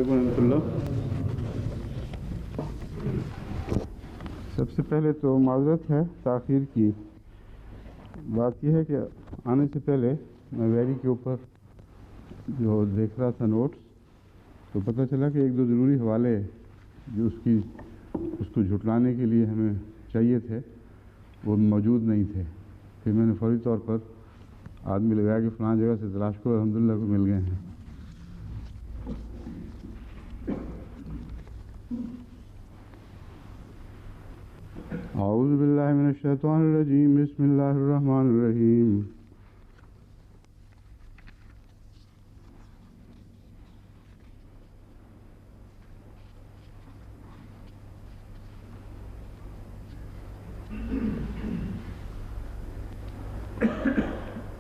علیکم ورحمۃ اللہ۔ سب سے پہلے تو معذرت ہے تاخیر کی۔ بات یہ ہے کہ آنے سے پہلے میں ویری کے اوپر جو دیکھ رہا تھا نوٹس، تو پتہ چلا کہ ایک دو ضروری حوالے جو اس کو جھٹلانے کے لیے ہمیں چاہیے تھے وہ موجود نہیں تھے۔ پھر میں نے فوری طور پر آدمی لگایا کہ فلاں جگہ سے تلاش کرو، الحمدللہ کو مل گئے ہیں۔ اعوذ باللہ من الشیطان الرجیم، بسم اللہ الرحمن الرحیم۔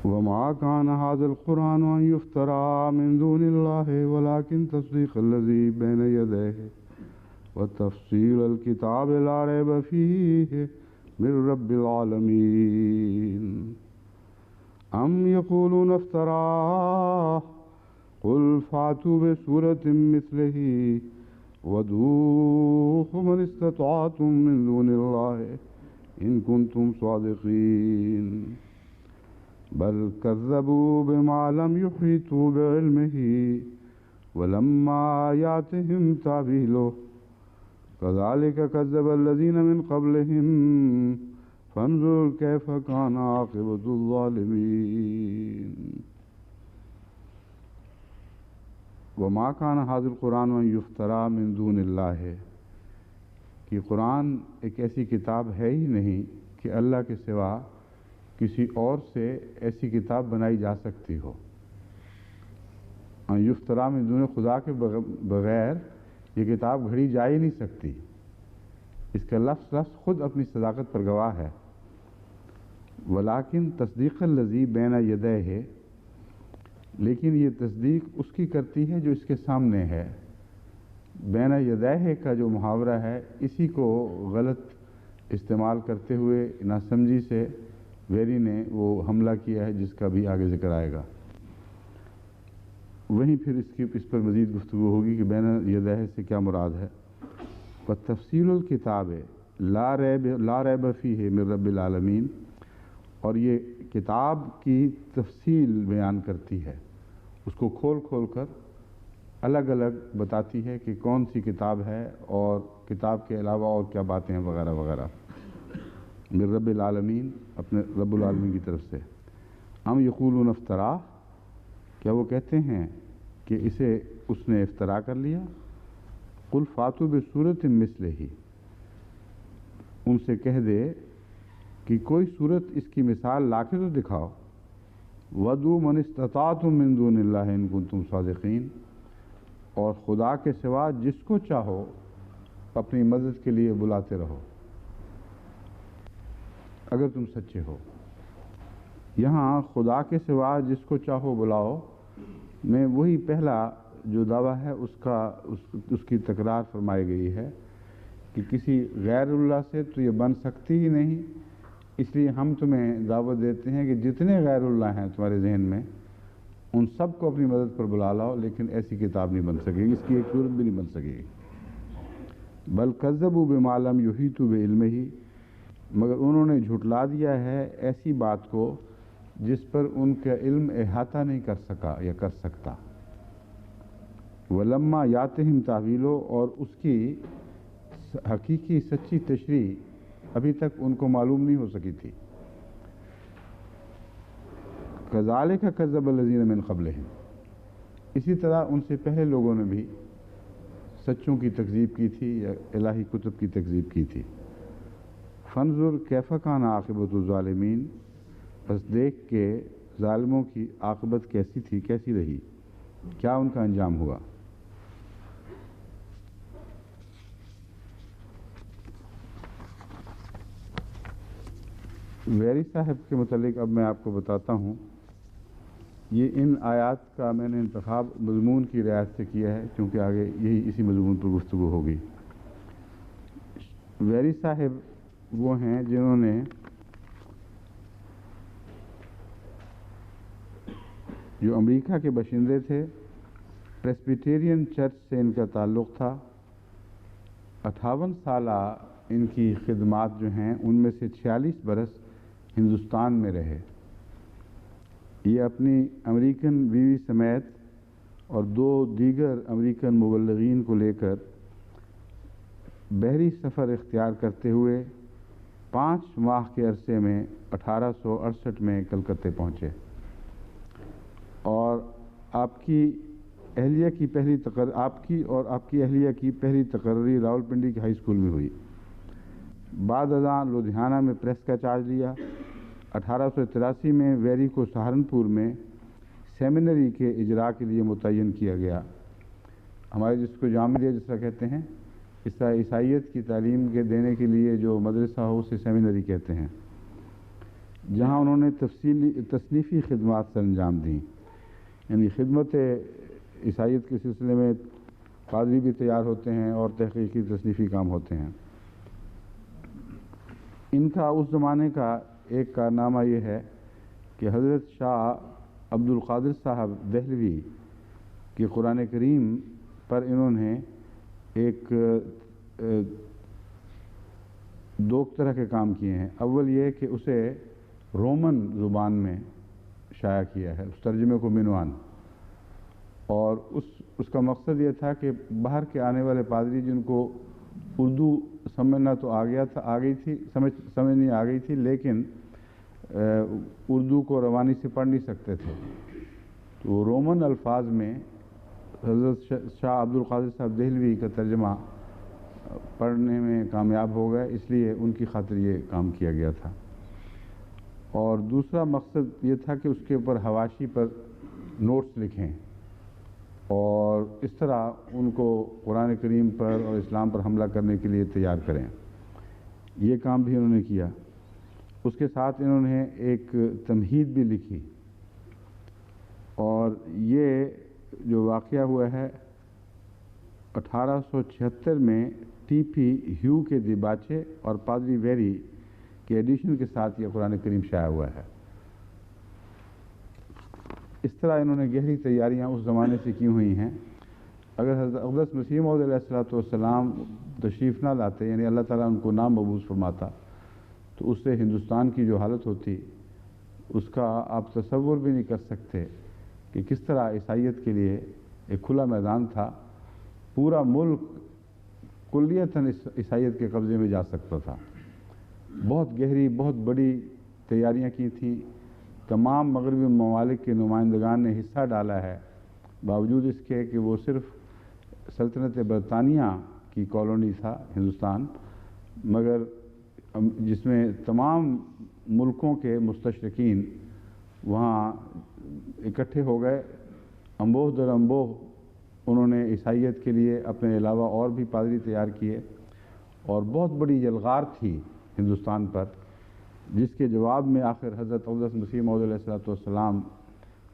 وما كان هذا القرآن أن يفترى من دون الله ولكن تصديق الذي بين يديه وتفصيل الكتاب لا ريب فيه من رب العالمين أم يقولون افتراه قل فاتوا بسورة مثله وادعوا من استطعتم من دون الله إن كنتم صادقين بل كذبوا بما لم يحيطوا بعلمه ولما يأتهم تأويله كذلك كذب الذين من قبلهم فانظر كيف كان عاقبة الظالمين وما كان هذا القرآن أن يفترى من دون الله، کہ قرآن ایک ایسی کتاب ہے ہی نہیں کہ اللہ کے سوا کسی اور سے ایسی کتاب بنائی جا سکتی ہو۔ یفترا من دون، خدا کے بغیر یہ کتاب گھڑی جا ہی نہیں سکتی۔ اس کا لفظ خود اپنی صداقت پر گواہ ہے۔ ولیکن تصدیق الذی بین یدیہ، لیکن یہ تصدیق اس کی کرتی ہے جو اس کے سامنے ہے۔ بین یدیہ کا جو محاورہ ہے اسی کو غلط استعمال کرتے ہوئے ناسمجھی سے ویری نے وہ حملہ کیا ہے، جس کا بھی آگے ذکر آئے گا۔ وہیں پھر اس پر مزید گفتگو ہوگی کہ بین یدیہ سے کیا مراد ہے۔ وتفصیل الکتاب لا ریب فیہ من رب العالمین، اور یہ کتاب کی تفصیل بیان کرتی ہے، اس کو کھول کھول کر الگ الگ بتاتی ہے کہ کون سی کتاب ہے اور کتاب کے علاوہ اور کیا باتیں ہیں وغیرہ وغیرہ۔ من رب العالمین، اپنے رب العالمین کی طرف سے۔ ام یقولون افترا، کیا وہ کہتے ہیں کہ اس نے افترا کر لیا؟ قل فاتوا بسورۃ مثلہ، ان سے کہہ دے کہ کوئی صورت اس کی مثال لا کے تو دکھاؤ۔ وَدُوا مَنِ اسْتَطَعْتُم مِّن دُونِ اللَّهِ إِن كُنتُمْ صَادِقِينَ، اور خدا کے سوا جس کو چاہو اپنی مدد کے لیے بلاتے رہو اگر تم سچے ہو۔ یہاں خدا کے سوا جس کو چاہو بلاؤ میں وہی پہلا جو دعویٰ ہے اس کی تکرار فرمائی گئی ہے کہ کسی غیر اللہ سے تو یہ بن سکتی ہی نہیں، اس لیے ہم تمہیں دعوت دیتے ہیں کہ جتنے غیر اللہ ہیں تمہارے ذہن میں ان سب کو اپنی مدد پر بلا لاؤ، لیکن ایسی کتاب نہیں بن سکے گی، اس کی ایک صورت بھی نہیں بن سکے گی۔ بل کذبوا بما لم یحیطوا بعلمہ، مگر انہوں نے جھٹلا دیا ہے ایسی بات کو جس پر ان کا علم احاطہ نہیں کر سکا یا کر سکتا۔ ولما یاتہم تاویلہ، اور اس کی حقیقی سچی تشریح ابھی تک ان کو معلوم نہیں ہو سکی تھی۔ کذالک کذب الذین من قبلہم، اسی طرح ان سے پہلے لوگوں نے بھی سچوں کی تکذیب کی تھی یا الہی کتب کی تکذیب کی تھی۔ فانظر کیف کان عاقبۃ الظالمین، بس دیکھ کے ظالموں کی عاقبت کیسی تھی، کیسی رہی، کیا ان کا انجام ہوا۔ ویری صاحب کے متعلق اب میں آپ کو بتاتا ہوں، یہ ان آیات کا میں نے انتخاب مضمون کی رعایت سے کیا ہے کیونکہ آگے اسی مضمون پر گفتگو ہوگی۔ ویری صاحب وہ ہیں جنہوں نے جو امریکہ کے باشندے تھے پریسبیٹیرین چرچ سے ان کا تعلق تھا. 58 سالہ ان کی خدمات جو ہیں ان میں سے 46 برس ہندوستان میں رہے. یہ اپنی امریکن بیوی سمیت اور 2 دیگر امریکن مبلغین کو لے کر بحری سفر اختیار کرتے ہوئے 5 ماہ کے عرصے میں 1868 میں کلکتے پہنچے، اور آپ کی اہلیہ کی پہلی تقرری راولپنڈی کے ہائی اسکول میں ہوئی. بعد ازاں لدھیانہ میں پریس کا چارج لیا. 1883 میں ویری کو سہارنپور میں سیمینری کے اجراء کے لیے متعین کیا گیا. ہمارے جس کو جامعہ جس طرح کہتے ہیں، اس طرح عیسائیت کی تعلیم کے دینے کے لیے جو مدرسہ ہو اسے سیمینری کہتے ہیں، جہاں انہوں نے تصنیفی خدمات سر انجام دیں. یعنی خدمت عیسائیت کے سلسلے میں قاضی بھی تیار ہوتے ہیں اور تحقیقی تصنیفی کام ہوتے ہیں. ان کا اس زمانے کا ایک کارنامہ یہ ہے کہ حضرت شاہ عبد القادر صاحب دہلوی کی قرآن کریم پر انہوں نے ایک 2 طرح کے کام کیے ہیں. اول یہ کہ اسے رومن زبان میں شائع کیا ہے، اس ترجمے کو منوان، اور اس کا مقصد یہ تھا کہ باہر کے آنے والے پادری جن کو اردو سمجھنا تو سمجھ نہیں آ گئی تھی، لیکن اردو کو روانی سے پڑھ نہیں سکتے تھے، تو رومن الفاظ میں حضرت شاہ عبد القادر صاحب دہلوی کا ترجمہ پڑھنے میں کامیاب ہو گئے، اس لیے ان کی خاطر یہ کام کیا گیا تھا. اور دوسرا مقصد یہ تھا کہ اس کے اوپر حواشی پر نوٹس لکھیں اور اس طرح ان کو قرآن کریم پر اور اسلام پر حملہ کرنے کے لیے تیار کریں. یہ کام بھی انہوں نے کیا. اس کے ساتھ انہوں نے ایک تمہید بھی لکھی، اور یہ جو واقعہ ہوا ہے 1876 میں ٹی پی ہیو کے دیباچے اور پادری ویری کے ایڈیشن کے ساتھ یہ قرآن کریم شائع ہوا ہے. اس طرح انہوں نے گہری تیاریاں اس زمانے سے کی ہوئی ہیں. اگر حضرت اقدس مسیح موعود علیہ الصلوۃ والسلام تشریف نہ لاتے، یعنی اللہ تعالیٰ ان کو نام مبعوث فرماتا، تو اس سے ہندوستان کی جو حالت ہوتی اس کا آپ تصور بھی نہیں کر سکتے کہ کس طرح عیسائیت کے لیے ایک کھلا میدان تھا. پورا ملک کلیتاً عیسائیت کے قبضے میں جا سکتا تھا. بہت گہری، بہت بڑی تیاریاں کی تھیں. تمام مغربی ممالک کے نمائندگان نے حصہ ڈالا ہے، باوجود اس کے کہ وہ صرف سلطنت برطانیہ کی کالونی تھا ہندوستان، مگر جس میں تمام ملکوں کے مستشرقین وہاں اکٹھے ہو گئے. انبوہ در انبوہ انہوں نے عیسائیت کے لیے اپنے علاوہ اور بھی پادری تیار کیے، اور بہت بڑی یلغار تھی ہندوستان پر، جس کے جواب میں آخر حضرت اقدس مسیح موعود علیہ الصلوۃ والسلام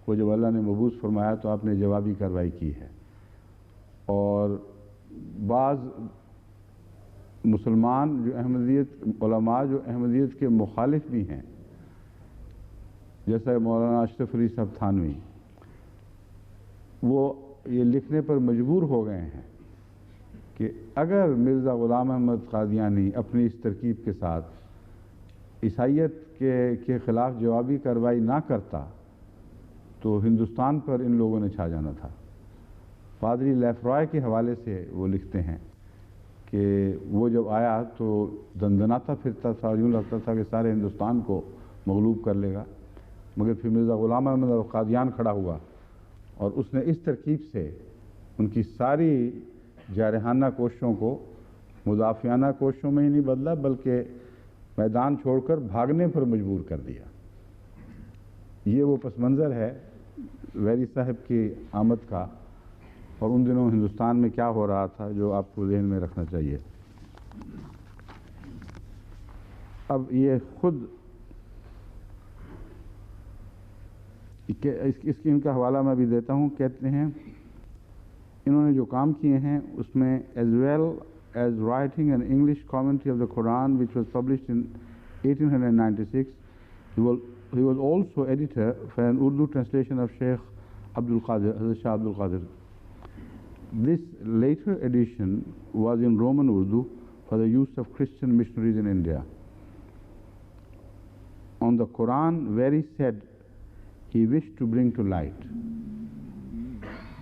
کو جب اللہ نے مبعوث فرمایا تو آپ نے جوابی کارروائی کی ہے. اور بعض مسلمان جو علماء جو احمدیت کے مخالف بھی ہیں، جیسا مولانا اشرف علی صاحب تھانوی، وہ یہ لکھنے پر مجبور ہو گئے ہیں کہ اگر مرزا غلام احمد قادیانی اپنی اس ترکیب کے ساتھ عیسائیت کے خلاف جوابی کارروائی نہ کرتا تو ہندوستان پر ان لوگوں نے چھا جانا تھا. پادری لیفرائے کے حوالے سے وہ لکھتے ہیں کہ وہ جب آیا تو دندناتا پھرتا تھا اور یوں لگتا تھا کہ سارے ہندوستان کو مغلوب کر لے گا، مگر پھر مرزا غلام احمد قادیان کھڑا ہوا اور اس نے اس ترکیب سے ان کی ساری جارحانہ کوششوں کو مدافعانہ کوششوں میں ہی نہیں بدلا، بلکہ میدان چھوڑ کر بھاگنے پر مجبور کر دیا. یہ وہ پس منظر ہے ویری صاحب کی آمد کا، اور ان دنوں ہندوستان میں کیا ہو رہا تھا جو آپ کو ذہن میں رکھنا چاہیے. اب یہ خود ان کا حوالہ میں بھی دیتا ہوں. کہتے ہیں انہوں نے جو کام کیے ہیں اس میں as well as writing an English commentary of the Quran which was published in 1896, he was also editor for an Urdu translation of Sheikh Abdul Qadir, Hazrat Shah Abdul Qadir. This later edition was in Roman Urdu for the use of Christian missionaries in India. On the Quran, where he said he wished to bring to light.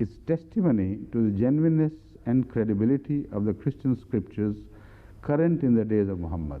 It's testimony to the genuineness and credibility of the Christian scriptures current in the days of Muhammad.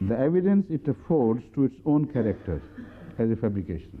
The evidence it affords to its own character as a fabrication.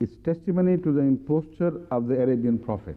It's testimony to the imposture of the Arabian prophet.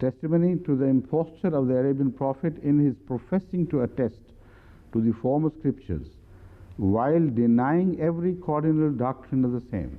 Testimony to the imposture of the Arabian prophet in his professing to attest to the former scriptures while denying every cardinal doctrine of the same.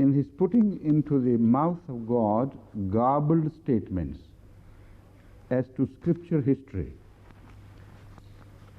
in his putting into the mouth of God garbled statements as to scripture history.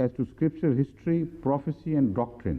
As to scripture history, prophecy and doctrine,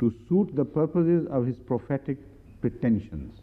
To suit the purposes of his prophetic pretensions.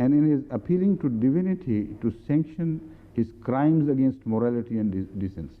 And in his appealing to divinity to sanction his crimes against morality and decency.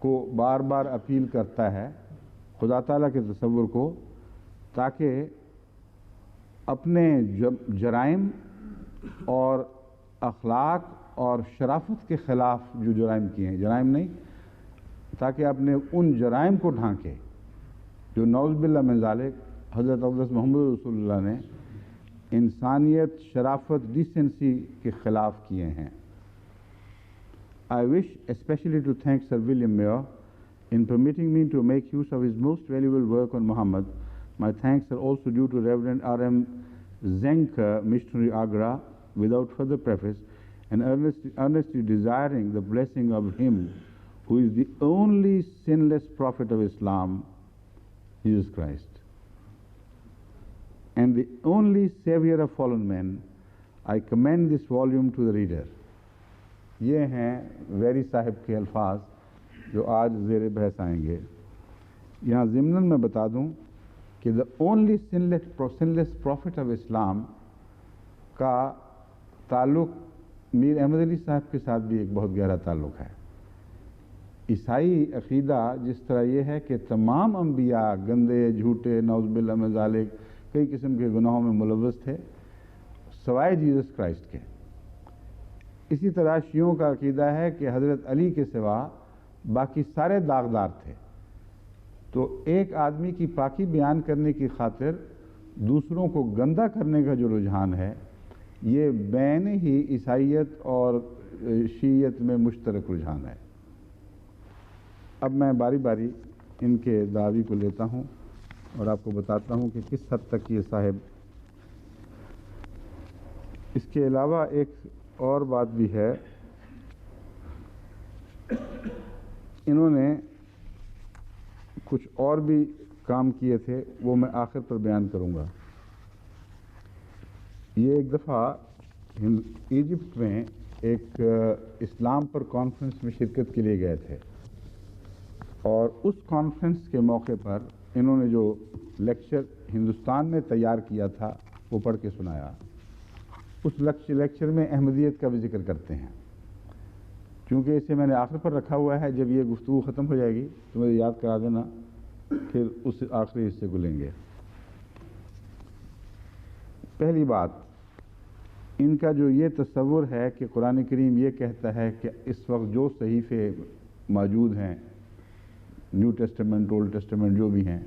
کو بار بار appeal کرتا ہے خدا تعالیٰ کے تصور کو، تاکہ اپنے جرائم اور اخلاق اور شرافت کے خلاف جو جرائم کیے ہیں، جرائم نہیں، تاکہ اپنے ان جرائم کو ڈھانکے جو نعوذ باللہ من ذالک حضرت اقدس محمد رسول اللہ نے انسانیت، شرافت، ڈیسنسی کے خلاف کیے ہیں۔ I wish especially to thank Sir William Muir in permitting me to make use of his most valuable work on Muhammad. My thanks are also due to Reverend R.M. Zenker, missionary Agra, without further preface, and earnestly desiring the blessing of him who is the only sinless prophet of Islam, Jesus Christ, and the only savior of fallen men. I commend this volume to the reader. یہ ہیں very صاحب کے الفاظ جو آج زیر بحث آئیں گے۔ یہاں ضمناً میں بتا دوں کہ دا اونلی سنلیس پروفٹ آف اسلام کا تعلق میر احمد علی صاحب کے ساتھ بھی ایک بہت گہرا تعلق ہے۔ عیسائی عقیدہ جس طرح یہ ہے کہ تمام انبیاء گندے، جھوٹے، نعوذ باللہ من ذالک کئی قسم کے گناہوں میں ملوث تھے سوائے جیسس کرائسٹ کے، اسی طرح شیعوں کا عقیدہ ہے کہ حضرت علی کے سوا باقی سارے داغدار تھے۔ تو ایک آدمی کی پاکی بیان کرنے کی خاطر دوسروں کو گندہ کرنے کا جو رجحان ہے، یہ بین ہی عیسائیت اور شیعیت میں مشترک رجحان ہے۔ اب میں باری باری ان کے دعوی کو لیتا ہوں اور آپ کو بتاتا ہوں کہ کس حد تک یہ صاحب۔ اس کے علاوہ ایک اور بات بھی ہے، انہوں نے کچھ اور بھی کام کیے تھے، وہ میں آخر پر بیان کروں گا۔ یہ ایک دفعہ ایجپٹ میں ایک اسلام پر کانفرنس میں شرکت کے لیے گئے تھے، اور اس کانفرنس کے موقع پر انہوں نے جو لیکچر ہندوستان میں تیار کیا تھا وہ پڑھ کے سنایا۔ اس لیکچر میں احمدیت کا بھی ذکر کرتے ہیں۔ چونکہ اسے میں نے آخر پر رکھا ہوا ہے، جب یہ گفتگو ختم ہو جائے گی تو مجھے یاد کرا دینا، پھر اس آخری حصے کو لیں گے۔ پہلی بات، ان کا جو یہ تصور ہے کہ قرآن کریم یہ کہتا ہے کہ اس وقت جو صحیفے موجود ہیں، نیو ٹیسٹمنٹ، اولڈ ٹیسٹمنٹ جو بھی ہیں،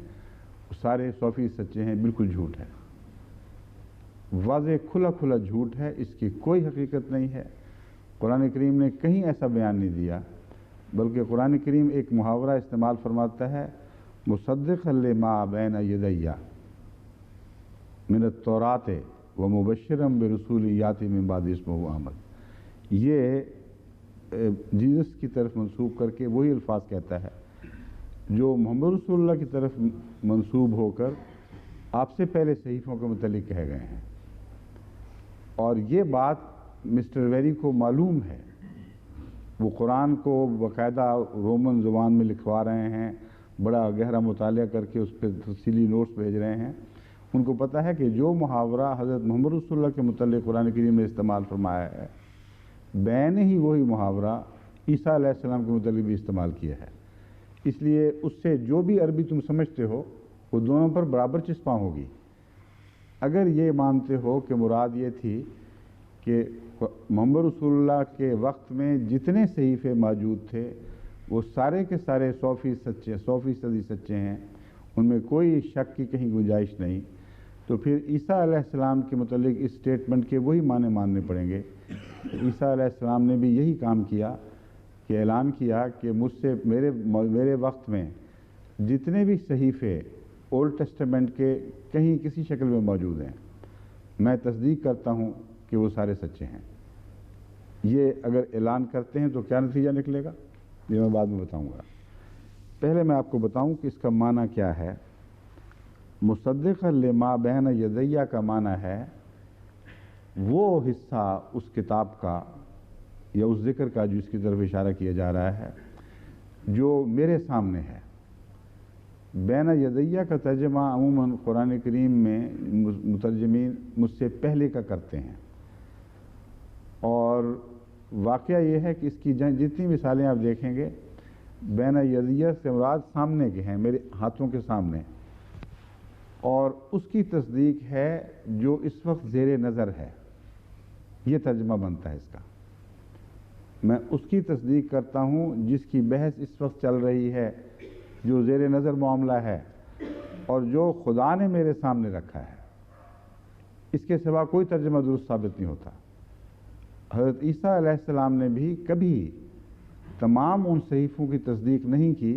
وہ سارے 100% سچے ہیں، بالکل جھوٹ ہے، واضح کھلا کھلا جھوٹ ہے، اس کی کوئی حقیقت نہیں ہے۔ قرآن کریم نے کہیں ایسا بیان نہیں دیا، بلکہ قرآن کریم ایک محاورہ استعمال فرماتا ہے، مصدقا لما بین یدی من التوراۃ ومبشرا برسول یاتی من بعد اسمہ احمد۔ یہ جیزس کی طرف منسوب کر کے وہی الفاظ کہتا ہے جو محمد رسول اللہ کی طرف منسوب ہو کر آپ سے پہلے صحیفوں کے متعلق کہے گئے ہیں۔ اور یہ بات مسٹر ویری کو معلوم ہے، وہ قرآن کو باقاعدہ رومن زبان میں لکھوا رہے ہیں، بڑا گہرا مطالعہ کر کے اس پہ تفصیلی نوٹس بھیج رہے ہیں۔ ان کو پتہ ہے کہ جو محاورہ حضرت محمد رسول اللہ کے متعلق قرآن کریم نے استعمال فرمایا ہے، بین ہی وہی محاورہ عیسیٰ علیہ السلام کے متعلق بھی استعمال کیا ہے۔ اس لیے اس سے جو بھی عربی تم سمجھتے ہو وہ دونوں پر برابر چسپاں ہوگی۔ اگر یہ مانتے ہو کہ مراد یہ تھی کہ محمد رسول اللہ کے وقت میں جتنے صحیفے موجود تھے وہ سارے کے سارے 100% سچے ہیں، ان میں کوئی شک کی کہیں گنجائش نہیں، تو پھر عیسیٰ علیہ السلام کے متعلق اس سٹیٹمنٹ کے وہی معنی ماننے پڑیں گے۔ عیسیٰ علیہ السلام نے بھی یہی کام کیا کہ اعلان کیا کہ مجھ سے میرے وقت میں جتنے بھی صحیفے اولڈ ٹیسٹمنٹ کے کہیں کسی شکل میں موجود ہیں، میں تصدیق کرتا ہوں کہ وہ سارے سچے ہیں۔ یہ اگر اعلان کرتے ہیں تو کیا نتیجہ نکلے گا، یہ میں بعد میں بتاؤں گا۔ پہلے میں آپ کو بتاؤں کہ اس کا معنی کیا ہے۔ مصدق لما بین یدیہ کا معنی ہے وہ حصہ اس کتاب کا یا اس ذکر کا جو اس کی طرف اشارہ کیا جا رہا ہے جو میرے سامنے ہے۔ بین یدیہ کا ترجمہ عموماً قرآن کریم میں مترجمین مجھ سے پہلے کا کرتے ہیں، اور واقعہ یہ ہے کہ اس کی جتنی مثالیں آپ دیکھیں گے بین یدیہ سے مراد سامنے کے ہیں، میرے ہاتھوں کے سامنے، اور اس کی تصدیق ہے جو اس وقت زیر نظر ہے، یہ ترجمہ بنتا ہے اس کا۔ میں اس کی تصدیق کرتا ہوں جس کی بحث اس وقت چل رہی ہے، جو زیر نظر معاملہ ہے، اور جو خدا نے میرے سامنے رکھا ہے۔ اس کے سوا کوئی ترجمہ درست ثابت نہیں ہوتا۔ حضرت عیسیٰ علیہ السلام نے بھی کبھی تمام ان صحیفوں کی تصدیق نہیں کی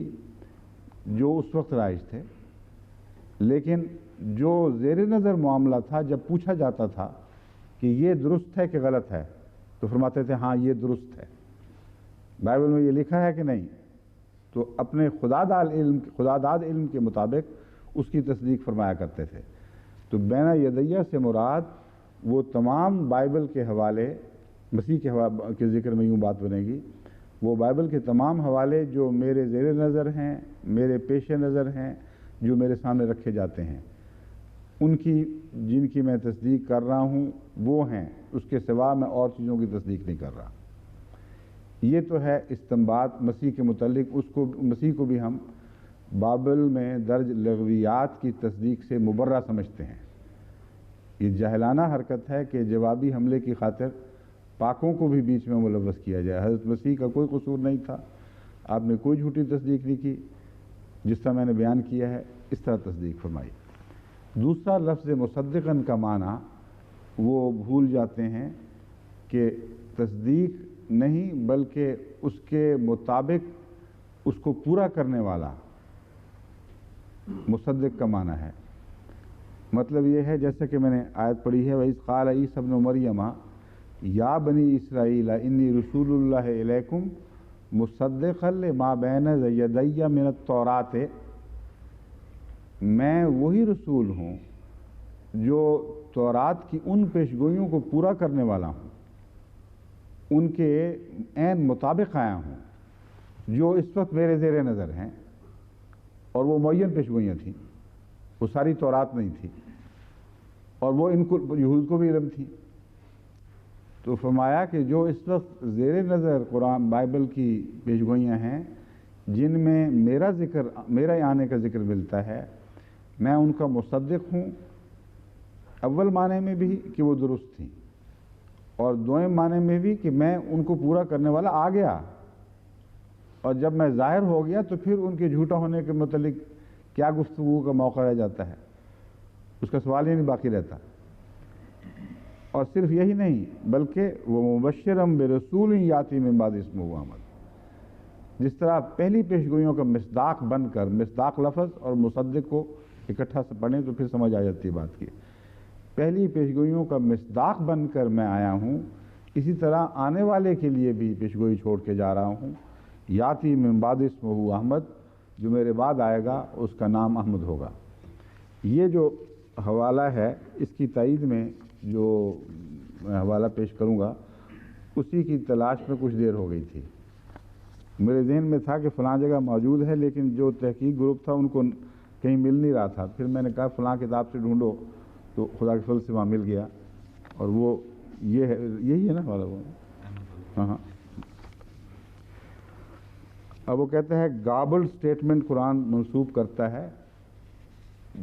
جو اس وقت رائج تھے، لیکن جو زیر نظر معاملہ تھا، جب پوچھا جاتا تھا کہ یہ درست ہے کہ غلط ہے، تو فرماتے تھے ہاں یہ درست ہے، بائبل میں یہ لکھا ہے کہ نہیں، تو اپنے خداداد علم کے مطابق اس کی تصدیق فرمایا کرتے تھے۔ تو بین یدیہ سے مراد وہ تمام بائبل کے حوالے، مسیح کے ذکر میں یوں بات بنے گی، وہ بائبل کے تمام حوالے جو میرے زیر نظر ہیں، میرے پیش نظر ہیں، جو میرے سامنے رکھے جاتے ہیں، ان کی جن کی میں تصدیق کر رہا ہوں وہ ہیں، اس کے سوا میں اور چیزوں کی تصدیق نہیں کر رہا۔ یہ تو ہے استنباط مسیح کے متعلق۔ مسیح کو بھی ہم بائبل میں درج لغویات کی تصدیق سے مبرہ سمجھتے ہیں۔ یہ جاہلانہ حرکت ہے کہ جوابی حملے کی خاطر پاکوں کو بھی بیچ میں ملوث کیا جائے۔ حضرت مسیح کا کوئی قصور نہیں تھا، آپ نے کوئی جھوٹی تصدیق نہیں کی، جس طرح میں نے بیان کیا ہے اس طرح تصدیق فرمائی۔ دوسرا لفظ مصدقاً کا معنی وہ بھول جاتے ہیں کہ تصدیق نہیں بلکہ اس کے مطابق اس کو پورا کرنے والا مصدق کا معنی ہے۔ مطلب یہ ہے جیسا کہ میں نے آیت پڑھی ہے، وَإِذْ قَالَ عِيسَى ابْنُ مَرْيَمَ یا بنی اسرائیل انی رسول اللہ الیکم مصدقا لما بین یدی من التوراۃ، میں وہی رسول ہوں جو تورات کی ان پیشگوئیوں کو پورا کرنے والا ہوں، ان کے عین مطابق آیا ہوں جو اس وقت میرے زیر نظر ہیں، اور وہ معین پیشگوئیاں تھیں، وہ ساری تورات نہیں تھی، اور وہ ان کو یہود کو بھی علم تھی۔ تو فرمایا کہ جو اس وقت زیر نظر قرآن بائبل کی پیشگوئیاں ہیں، جن میں میرا آنے کا ذکر ملتا ہے، میں ان کا مصدق ہوں، اول معنی میں بھی کہ وہ درست تھیں، اور دوئم معنی میں بھی کہ میں ان کو پورا کرنے والا آ گیا، اور جب میں ظاہر ہو گیا تو پھر ان کے جھوٹا ہونے کے متعلق کیا گفتگو کا موقع رہ جاتا ہے، اس کا سوال ہی نہیں باقی رہتا۔ اور صرف یہی نہیں بلکہ وہ مبشرم برسول یاتی من بعد اسمہ احمد، جس طرح پہلی پیشگوئیوں کا مصداق بن کر، مصداق لفظ اور مصدق کو اکٹھا سے پڑھیں تو پھر سمجھ آ جاتی ہے بات کی، پہلی پیشگوئیوں کا مصداق بن کر میں آیا ہوں، اسی طرح آنے والے کے لیے بھی پیشگوئی چھوڑ کے جا رہا ہوں، یاتی من بعد اسمہ احمد، جو میرے بعد آئے گا اس کا نام احمد ہوگا۔ یہ جو حوالہ ہے اس کی تائید میں جو میں حوالہ پیش کروں گا، اسی کی تلاش میں کچھ دیر ہو گئی تھی۔ میرے ذہن میں تھا کہ فلاں جگہ موجود ہے، لیکن جو تحقیق گروپ تھا ان کو کہیں مل نہیں رہا تھا، پھر میں نے کہا فلاں کتاب سے ڈھونڈو، تو خدا کے فضل سے وہاں مل گیا، اور وہ یہ ہے، یہی ہے نا حوالہ وہ؟ ہاں۔ اب وہ کہتا ہے گابل سٹیٹمنٹ قرآن منسوب کرتا ہے،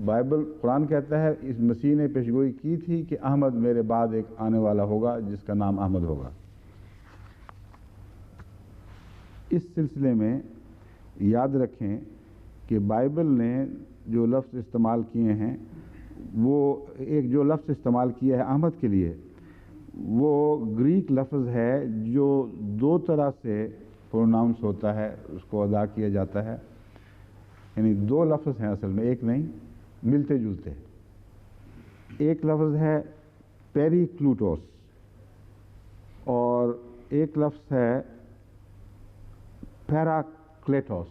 بائبل قرآن کہتا ہے اس مسیح نے پیشگوئی کی تھی کہ احمد میرے بعد ایک آنے والا ہوگا جس کا نام احمد ہوگا۔ اس سلسلے میں یاد رکھیں کہ بائبل نے جو لفظ استعمال کیے ہیں، وہ ایک جو لفظ استعمال کیا ہے احمد کے لیے، وہ گریک لفظ ہے جو دو طرح سے پروناؤنس ہوتا ہے، اس کو ادا کیا جاتا ہے، یعنی دو لفظ ہیں اصل میں، ایک نہیں، ملتے جلتے۔ ایک لفظ ہے پیری کلوٹوس، اور ایک لفظ ہے پیراکلیٹوس۔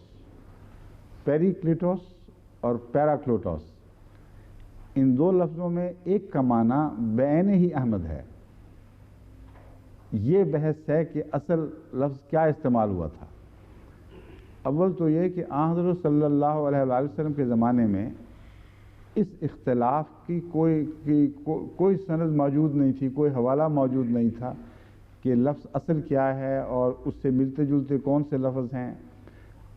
پیری کلیٹوس اور پیراکلوٹوس، ان دو لفظوں میں ایک کا معنی بعین ہی احمد ہے۔ یہ بحث ہے کہ اصل لفظ کیا استعمال ہوا تھا۔ اول تو یہ کہ آن حضرت صلی اللہ علیہ وآلہ وسلم کے زمانے میں اس اختلاف کی کوئی سند موجود نہیں تھی، کوئی حوالہ موجود نہیں تھا کہ لفظ اصل کیا ہے اور اس سے ملتے جلتے کون سے لفظ ہیں،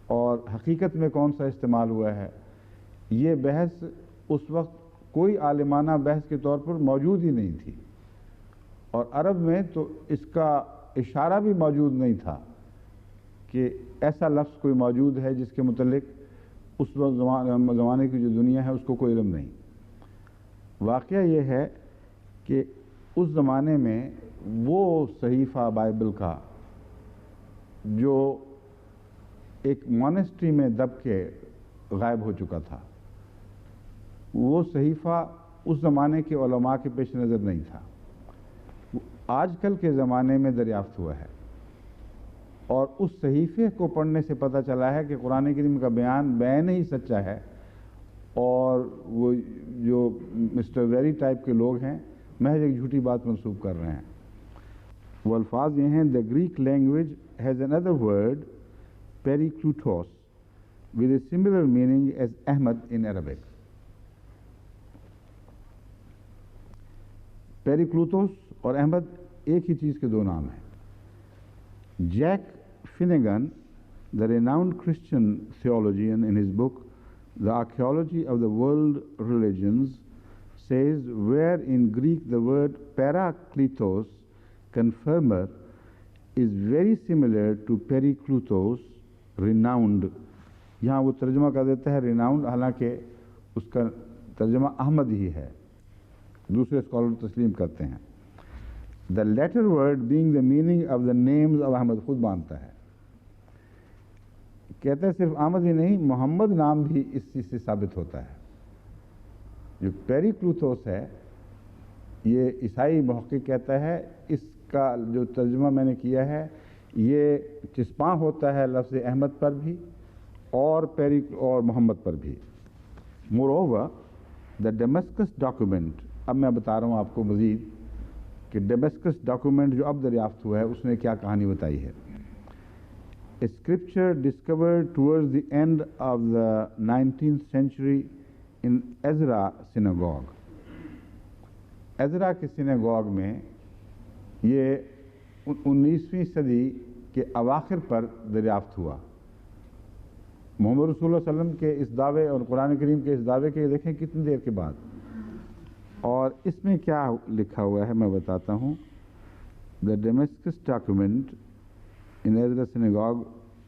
اور حقیقت میں کون سا استعمال ہوا ہے، یہ بحث اس وقت کوئی عالمانہ بحث کے طور پر موجود ہی نہیں تھی، اور عرب میں تو اس کا اشارہ بھی موجود نہیں تھا کہ ایسا لفظ کوئی موجود ہے جس کے متعلق اس وقت زمانے کی جو دنیا ہے اس کو کوئی علم نہیں۔ واقعہ یہ ہے کہ اس زمانے میں وہ صحیفہ بائبل کا جو ایک مونسٹری میں دب کے غائب ہو چکا تھا، وہ صحیفہ اس زمانے کے علماء کے پیش نظر نہیں تھا، آج کل کے زمانے میں دریافت ہوا ہے، اور اس صحیفے کو پڑھنے سے پتہ چلا ہے کہ قرآن کریم کا بیان ہی سچا ہے، اور وہ جو مسٹر ویری ٹائپ کے لوگ ہیں محض ایک جھوٹی بات منسوب کر رہے ہیں۔ وہ الفاظ یہ ہیں: The Greek language has another word, periklutos, with a similar meaning as Ahmad in Arabic. پیریکلوتوس اور احمد ایک ہی چیز کے دو نام ہیں۔ Jack Finnegan, the renowned Christian theologian, in his book The Archaeology of the World Religions, says where in Greek the word parakletos, confirmer, is very similar to periklutos, renowned. یہاں وہ ترجمہ کر دیتا ہے renowned، حالانکہ اس کا ترجمہ احمد ہی ہے، دوسرے اسکالر تسلیم کرتے ہیں۔ The latter word being the meaning of the names of Ahmad, خود مانتا ہے، کہتا ہے صرف احمد ہی نہیں، محمد نام بھی اس چیز سے ثابت ہوتا ہے۔ جو پیریکلوتوس ہے، یہ عیسائی محقق کہتا ہے اس کا جو ترجمہ میں نے کیا ہے یہ چسپاں ہوتا ہے لفظ احمد پر بھی اور محمد پر بھی۔ Moreover, the Damascus document، اب میں بتا رہا ہوں آپ کو مزید کہ ڈیمسکس ڈاکومنٹ جو اب دریافت ہوا ہے اس نے کیا کہانی بتائی ہے۔ A scripture discovered towards the end of the 19th century in Ezra synagogue. Ezra کے سیناگوگ میں یہ 19ویں صدی کے اواخر پر دریافت ہوا۔ محمد رسول اللہ صلی اللہ علیہ وسلم کے اس دعوے اور قرآن کریم کے اس دعوے کے دیکھیں کتنی دیر کے بعد، اور اس میں کیا لکھا ہوا ہے میں بتاتا ہوں۔ The Damascus document in Ezra synagogue,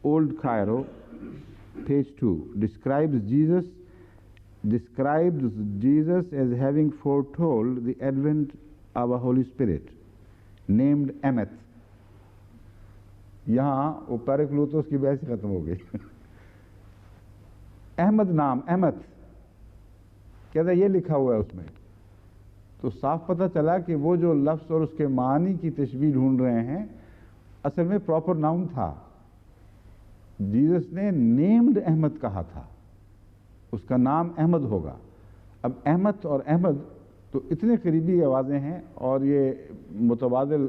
Old Cairo, page 2, describes Jesus as having foretold the advent of a Holy Spirit named Emmeth. یہاں وہ پیریکلوتوس کی بحث ختم ہو گئی۔ احمد نام، احمد کہتا ہے یہ لکھا ہوا ہے اس میں، تو صاف پتہ چلا کہ وہ جو لفظ اور اس کے معنی کی تشبیہ ڈھونڈ رہے ہیں اصل میں پراپر ناؤن تھا۔ جیزس نے نیمڈ احمد کہا تھا، اس کا نام احمد ہوگا۔ اب احمد اور احمد تو اتنے قریبی آوازیں ہیں اور یہ متبادل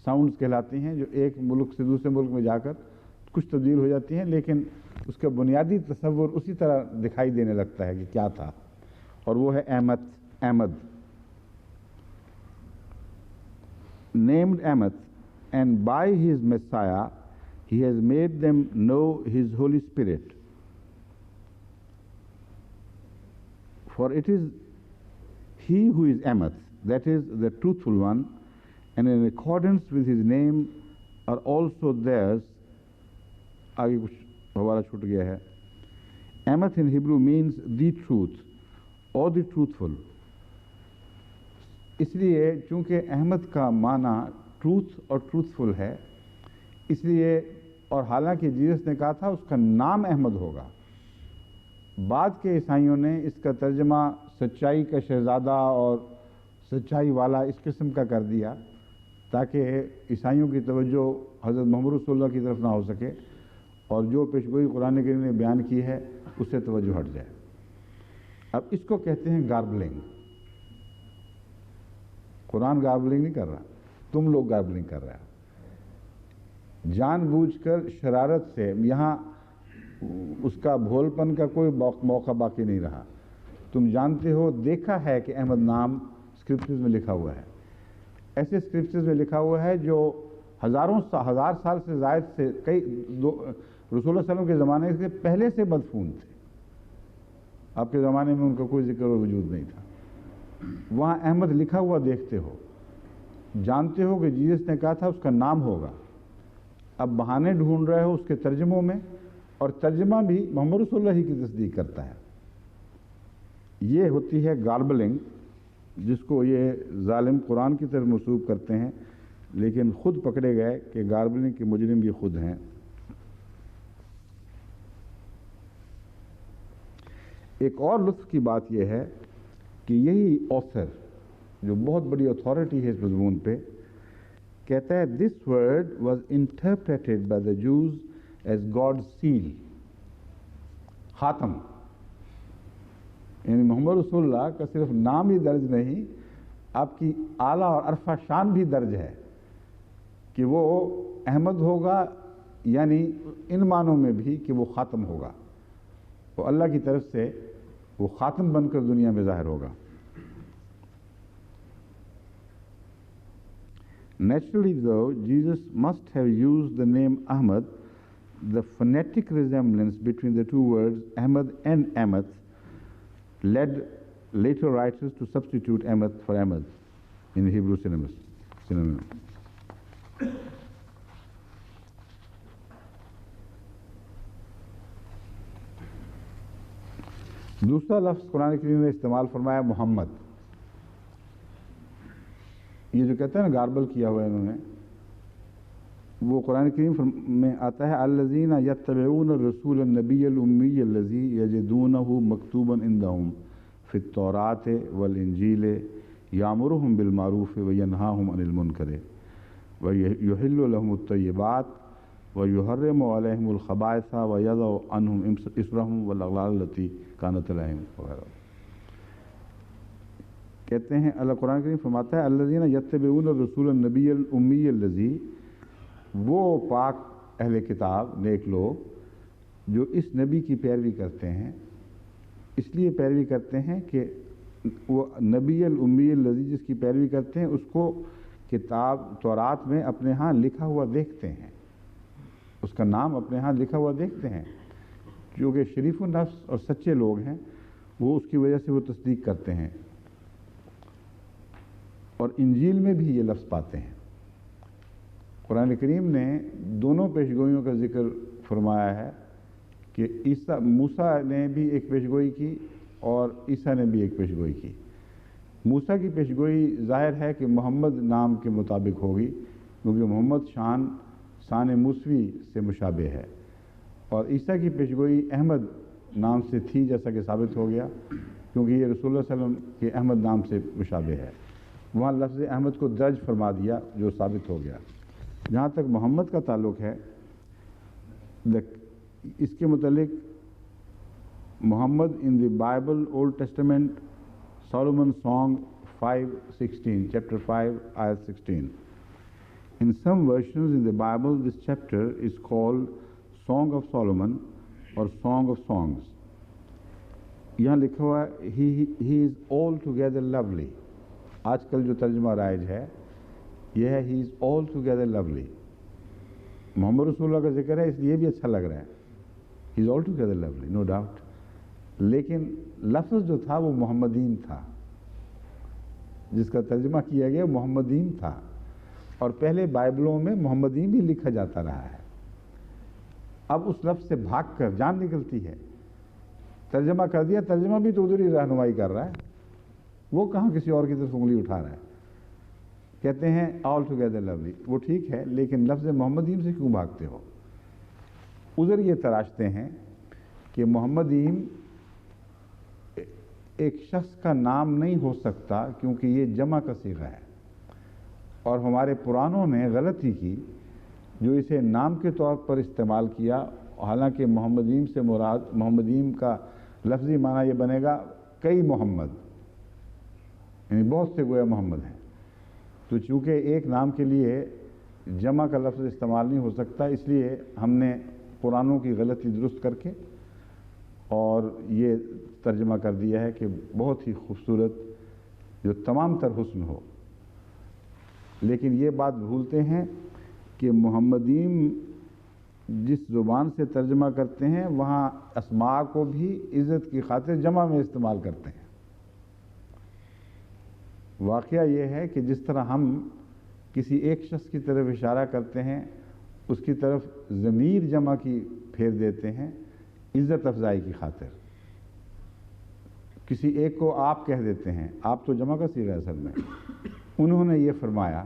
ساؤنڈز کہلاتی ہیں جو ایک ملک سے دوسرے ملک میں جا کر کچھ تبدیل ہو جاتی ہیں، لیکن اس کا بنیادی تصور اسی طرح دکھائی دینے لگتا ہے کہ کیا تھا، اور وہ ہے Ahmad. Named Emmeth, and by his Messiah he has made them know his Holy Spirit. For it is he who is Emmeth, that is the truthful one, and in accordance with his name are also theirs. آگے کچھ حوالہ چھوٹ گیا ہے۔ Emmeth in Hebrew means the truth or the truthful. اس لیے چونکہ احمد کا معنی ٹروتھ اور ٹروتھفل ہے، اس لیے، اور حالانکہ جیزس نے کہا تھا اس کا نام احمد ہوگا، بعد کے عیسائیوں نے اس کا ترجمہ سچائی کا شہزادہ اور سچائی والا اس قسم کا کر دیا تاکہ عیسائیوں کی توجہ حضرت محمد رسول اللہ کی طرف نہ ہو سکے اور جو پیشگوئی قرآن کریم نے بیان کی ہے اس سے توجہ ہٹ جائے۔ اب اس کو کہتے ہیں گاربلنگ۔ قرآن گاربلنگ نہیں کر رہا، تم لوگ گاربلنگ کر رہے ہو، جان بوجھ کر شرارت سے۔ یہاں اس کا بھول پن کا کوئی موقع باقی نہیں رہا۔ تم جانتے ہو، دیکھا ہے کہ احمد نام اسکرپچرز میں لکھا ہوا ہے، ایسے اسکرپچرز میں لکھا ہوا ہے جو ہزار سال سے زائد سے رسول اللہ صلی اللہ علیہ وسلم کے زمانے سے پہلے سے مدفون تھے، آپ کے زمانے میں ان کا کوئی ذکر و وجود نہیں تھا۔ وہاں احمد لکھا ہوا دیکھتے ہو، جانتے ہو کہ جیسس نے کہا تھا اس کا نام ہوگا، اب بہانے ڈھونڈ رہے ہو اس کے ترجموں میں، اور ترجمہ بھی محمد رسول اللہ ہی کی تصدیق کرتا ہے۔ یہ ہوتی ہے گاربلنگ، جس کو یہ ظالم قرآن کی طرف منسوب کرتے ہیں، لیکن خود پکڑے گئے کہ گاربلنگ کے مجرم بھی خود ہیں۔ ایک اور لطف کی بات یہ ہے کہ یہی آثر جو بہت بڑی اتھارٹی ہے اس مضمون پہ، کہتا ہے this word was interpreted by the Jews as God seal, خاتم، یعنی محمد رسول اللہ کا صرف نام ہی درج نہیں، آپ کی اعلیٰ اور عرفہ شان بھی درج ہے کہ وہ احمد ہوگا، یعنی ان معنوں میں بھی کہ وہ خاتم ہوگا، وہ اللہ کی طرف سے وہ خاتم بن کر دنیا میں ظاہر ہوگا۔ Naturally though, Jesus must have used the name Ahmad, the phonetic resemblance between the two words Ahmad and Ahmad led later writers to substitute Ahmad for Ahmad in Hebrew synonym. دوسرا لفظ قرآن کریم نے استعمال فرمایا محمد۔ یہ جو کہتے ہیں نا گاربل کیا ہوا ہے انہوں نے، وہ قرآن کریم میں آتا ہے الذین یتبعون الرسول النبی الامی الذی یجدونہ مکتوبا عندہم فی التوراۃ والانجیل یامرہم بالمعروف وینہاہم عن المنکر ویحل لہم الطیبات ویحرم علیہم الخبائث ویضع عنہم اصرہم والاغلال التی کانت علیہم وغیرہ۔ کہتے ہیں اللہ قرآن کریم فرماتا ہے الذین یتبعون الرسول النبی الامی الذی، وہ پاک اہل کتاب نیک لوگ جو اس نبی کی پیروی کرتے ہیں، اس لیے پیروی کرتے ہیں کہ وہ نبی الامی الذی جس کی پیروی کرتے ہیں اس کو کتاب تورات میں اپنے ہاں لکھا ہوا دیکھتے ہیں، اس کا نام اپنے ہاں لکھا ہوا دیکھتے ہیں، جو کہ شریف النفس اور سچے لوگ ہیں وہ اس کی وجہ سے وہ تصدیق کرتے ہیں۔ اور انجیل میں بھی یہ لفظ پاتے ہیں۔ قرآن کریم نے دونوں پیشگوئیوں کا ذکر فرمایا ہے کہ موسیٰ نے بھی ایک پیشگوئی کی اور عیسیٰ نے بھی ایک پیشگوئی کی۔ موسیٰ کی پیشگوئی ظاہر ہے کہ محمد نام کے مطابق ہوگی، کیونکہ محمد شان موسوی سے مشابہ ہے، اور عیسیٰ کی پیشگوئی احمد نام سے تھی، جیسا کہ ثابت ہو گیا، کیونکہ یہ رسول اللہ صلی اللہ علیہ وسلم کے احمد نام سے مشابہ ہے۔ وہاں لفظ احمد کو درج فرما دیا جو ثابت ہو گیا۔ جہاں تک محمد کا تعلق ہے، اس کے متعلق Muhammad in the Bible Old Testament Solomon song 5:16 chapter 5 ayat 16. In some versions in the Bible this chapter is called Song of Solomon or Song of Songs. یہاں لکھا ہوا ہے he is altogether lovely. آج کل جو ترجمہ رائج ہے یہ ہے he is altogether lovely. محمد رسول اللہ کا ذکر ہے اس لیے بھی اچھا لگ رہا ہے، he is altogether lovely, no doubt. لیکن لفظ جو تھا وہ محمدین تھا، جس کا ترجمہ کیا گیا محمدین تھا، اور پہلے بائبلوں میں محمدین بھی لکھا جاتا رہا ہے۔ اب اس لفظ سے بھاگ کر جان نکلتی ہے، ترجمہ کر دیا، ترجمہ بھی تو ادھر ہی رہنمائی کر رہا ہے، وہ کہاں کسی اور کی طرف انگلی اٹھا رہا ہے۔ کہتے ہیں آل ٹوگیدر لولی، وہ ٹھیک ہے، لیکن لفظ محمدین سے کیوں بھاگتے ہو؟ ادھر یہ تراشتے ہیں کہ محمدین ایک شخص کا نام نہیں ہو سکتا کیونکہ یہ جمع کا صیغہ ہے، اور ہمارے پرانوں نے غلطی کی جو اسے نام کے طور پر استعمال کیا، حالانکہ محمدین سے مراد محمدین کا لفظی معنی یہ بنے گا کئی محمد، یعنی بہت سے گویا محمد ہیں۔ تو چونکہ ایک نام کے لیے جمع کا لفظ استعمال نہیں ہو سکتا، اس لیے ہم نے پرانوں کی غلطی درست کر کے اور یہ ترجمہ کر دیا ہے کہ بہت ہی خوبصورت جو تمام تر حسن ہو۔ لیکن یہ بات بھولتے ہیں کہ محمدین جس زبان سے ترجمہ کرتے ہیں وہاں اسماء کو بھی عزت کی خاطر جمع میں استعمال کرتے ہیں۔ واقعہ یہ ہے کہ جس طرح ہم کسی ایک شخص کی طرف اشارہ کرتے ہیں، اس کی طرف ضمیر جمع کی پھیر دیتے ہیں عزت افزائی کی خاطر۔ کسی ایک کو آپ کہہ دیتے ہیں، آپ تو جمع کا صیغہ ہے اصل میں، انہوں نے یہ فرمایا،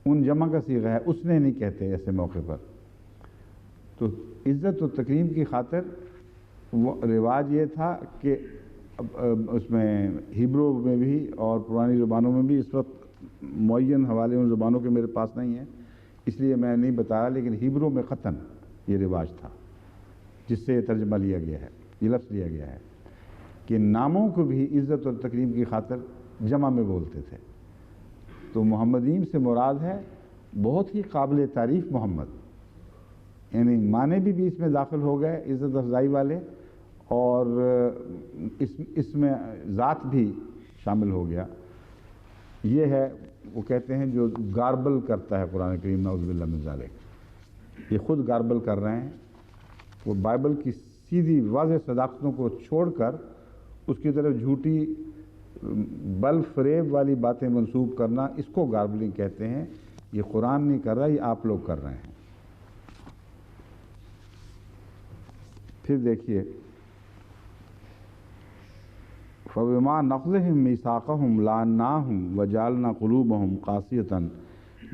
ان جمع کا صیغہ ہے، اس نے نہیں کہتے ایسے موقع پر۔ تو عزت و تکریم کی خاطر وہ رواج یہ تھا کہ اس میں ہیبرو میں بھی اور پرانی زبانوں میں بھی، اس وقت معین حوالے ان زبانوں کے میرے پاس نہیں ہیں اس لیے میں نہیں بتا رہا، لیکن ہیبرو میں قطعاً یہ رواج تھا جس سے یہ ترجمہ لیا گیا ہے، یہ لفظ لیا گیا ہے کہ ناموں کو بھی عزت اور تکریم کی خاطر جمع میں بولتے تھے۔ تو محمدین سے مراد ہے بہت ہی قابل تعریف محمد، یعنی معنی بھی اس میں داخل ہو گئے عزت افزائی والے، اور اس میں ذات بھی شامل ہو گیا۔ یہ ہے وہ کہتے ہیں جو گاربل کرتا ہے قرآن کریم، نعوذ باللہ من ذالک، یہ خود گاربل کر رہے ہیں۔ وہ بائبل کی سیدھی واضح صداقتوں کو چھوڑ کر اس کی طرف جھوٹی بل فریب والی باتیں منسوب کرنا، اس کو گاربلنگ کہتے ہیں۔ یہ قرآن نہیں کر رہا، یہ آپ لوگ کر رہے ہیں۔ پھر دیکھیے، فَبِمَا نَقْضِهِم مِّيثَاقَهُمْ لَعَنَّاهُمْ وَجَعَلْنَا قُلُوبَهُمْ قَاسِيَةً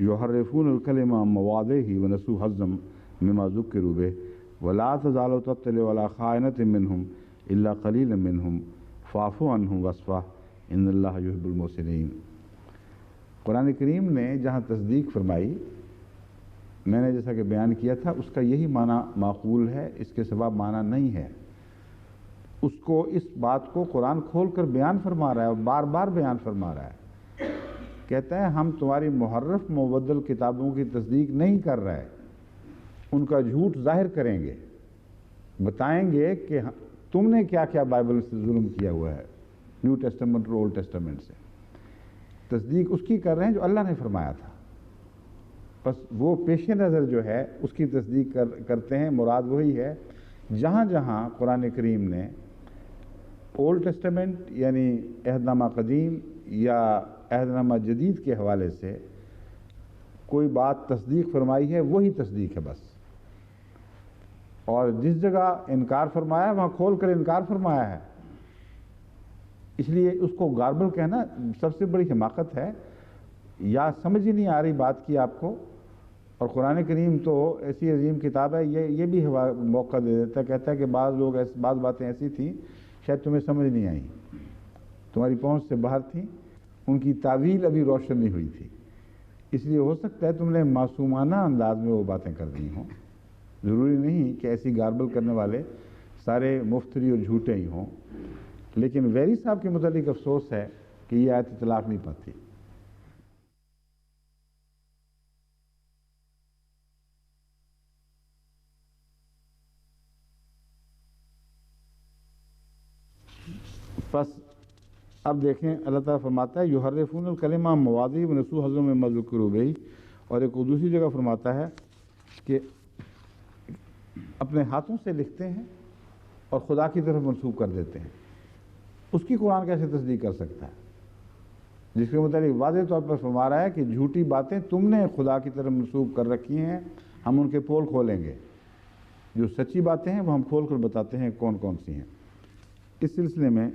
يُحَرِّفُونَ الْكَلِمَ عَن مَّوَاضِعِهِ وَنَسُوا حَظًّا مِّمَّا ذُكِّرُوا بِهِ وَلَا تَزَالُ تَطَّلِعُ عَلَىٰ خَائِنَةٍ مِّنْهُمْ إِلَّا قَلِيلًا مِّنْهُمْ فَاعْفُ عَنْهُمْ وَاصْفَحْ إِنَّ اللَّهَ يُحِبُّ الْمُحْسِنِينَ۔ قرآن کریم نے جہاں تصدیق فرمائی، میں نے جیسا کہ بیان کیا تھا، اس کا یہی معنی معقول ہے، اس کے سوا معنی نہیں ہے۔ اس کو، اس بات کو قرآن کھول کر بیان فرما رہا ہے اور بار بار بیان فرما رہا ہے۔ کہتا ہے ہم تمہاری محرف مبدل کتابوں کی تصدیق نہیں کر رہے، ان کا جھوٹ ظاہر کریں گے، بتائیں گے کہ تم نے کیا کیا بائبل سے ظلم کیا ہوا ہے، نیو ٹیسٹمنٹ اور اولڈ ٹیسٹمنٹ سے۔ تصدیق اس کی کر رہے ہیں جو اللہ نے فرمایا تھا، بس وہ پیش نظر جو ہے اس کی تصدیق کرتے ہیں۔ مراد وہی ہے جہاں جہاں قرآن کریم نے اولڈ ٹیسٹمنٹ یعنی عہد نامہ قدیم یا عہد نامہ جدید کے حوالے سے کوئی بات تصدیق فرمائی ہے، وہی تصدیق ہے بس، اور جس جگہ انکار فرمایا وہاں کھول کر انکار فرمایا ہے۔ اس لیے اس کو گاربل کہنا سب سے بڑی حماقت ہے، یا سمجھ ہی نہیں آ رہی بات کی آپ کو۔ اور قرآن کریم تو ایسی عظیم کتاب ہے، یہ بھی موقع دے دیتا ہے، کہتا ہے کہ بعض باتیں ایسی تھیں شاید تمہیں سمجھ نہیں آئیں، تمہاری پہنچ سے باہر تھیں، ان کی تعویل ابھی روشن نہیں ہوئی تھی، اس لیے ہو سکتا ہے تم نے معصومانہ انداز میں وہ باتیں کر دی ہوں۔ ضروری نہیں کہ ایسی گاربل کرنے والے سارے مفتری اور جھوٹے ہی ہوں، لیکن ویری صاحب کے متعلق افسوس ہے کہ یہ آیت اطلاق نہیں پاتی۔ بس اب دیکھیں، اللہ تعالیٰ فرماتا ہے یحرفون الکلمہ عن مواضعہ ونسوا حظا مما ذکروا بہ، اور ایک دوسری جگہ فرماتا ہے کہ اپنے ہاتھوں سے لکھتے ہیں اور خدا کی طرف منسوب کر دیتے ہیں۔ اس کی قرآن کیسے تصدیق کر سکتا ہے جس کے متعلق واضح طور پر فرما رہا ہے کہ جھوٹی باتیں تم نے خدا کی طرف منسوب کر رکھی ہیں، ہم ان کے پول کھولیں گے، جو سچی باتیں ہیں وہ ہم کھول کر بتاتے ہیں کون کون سی ہیں۔ اس سلسلے میں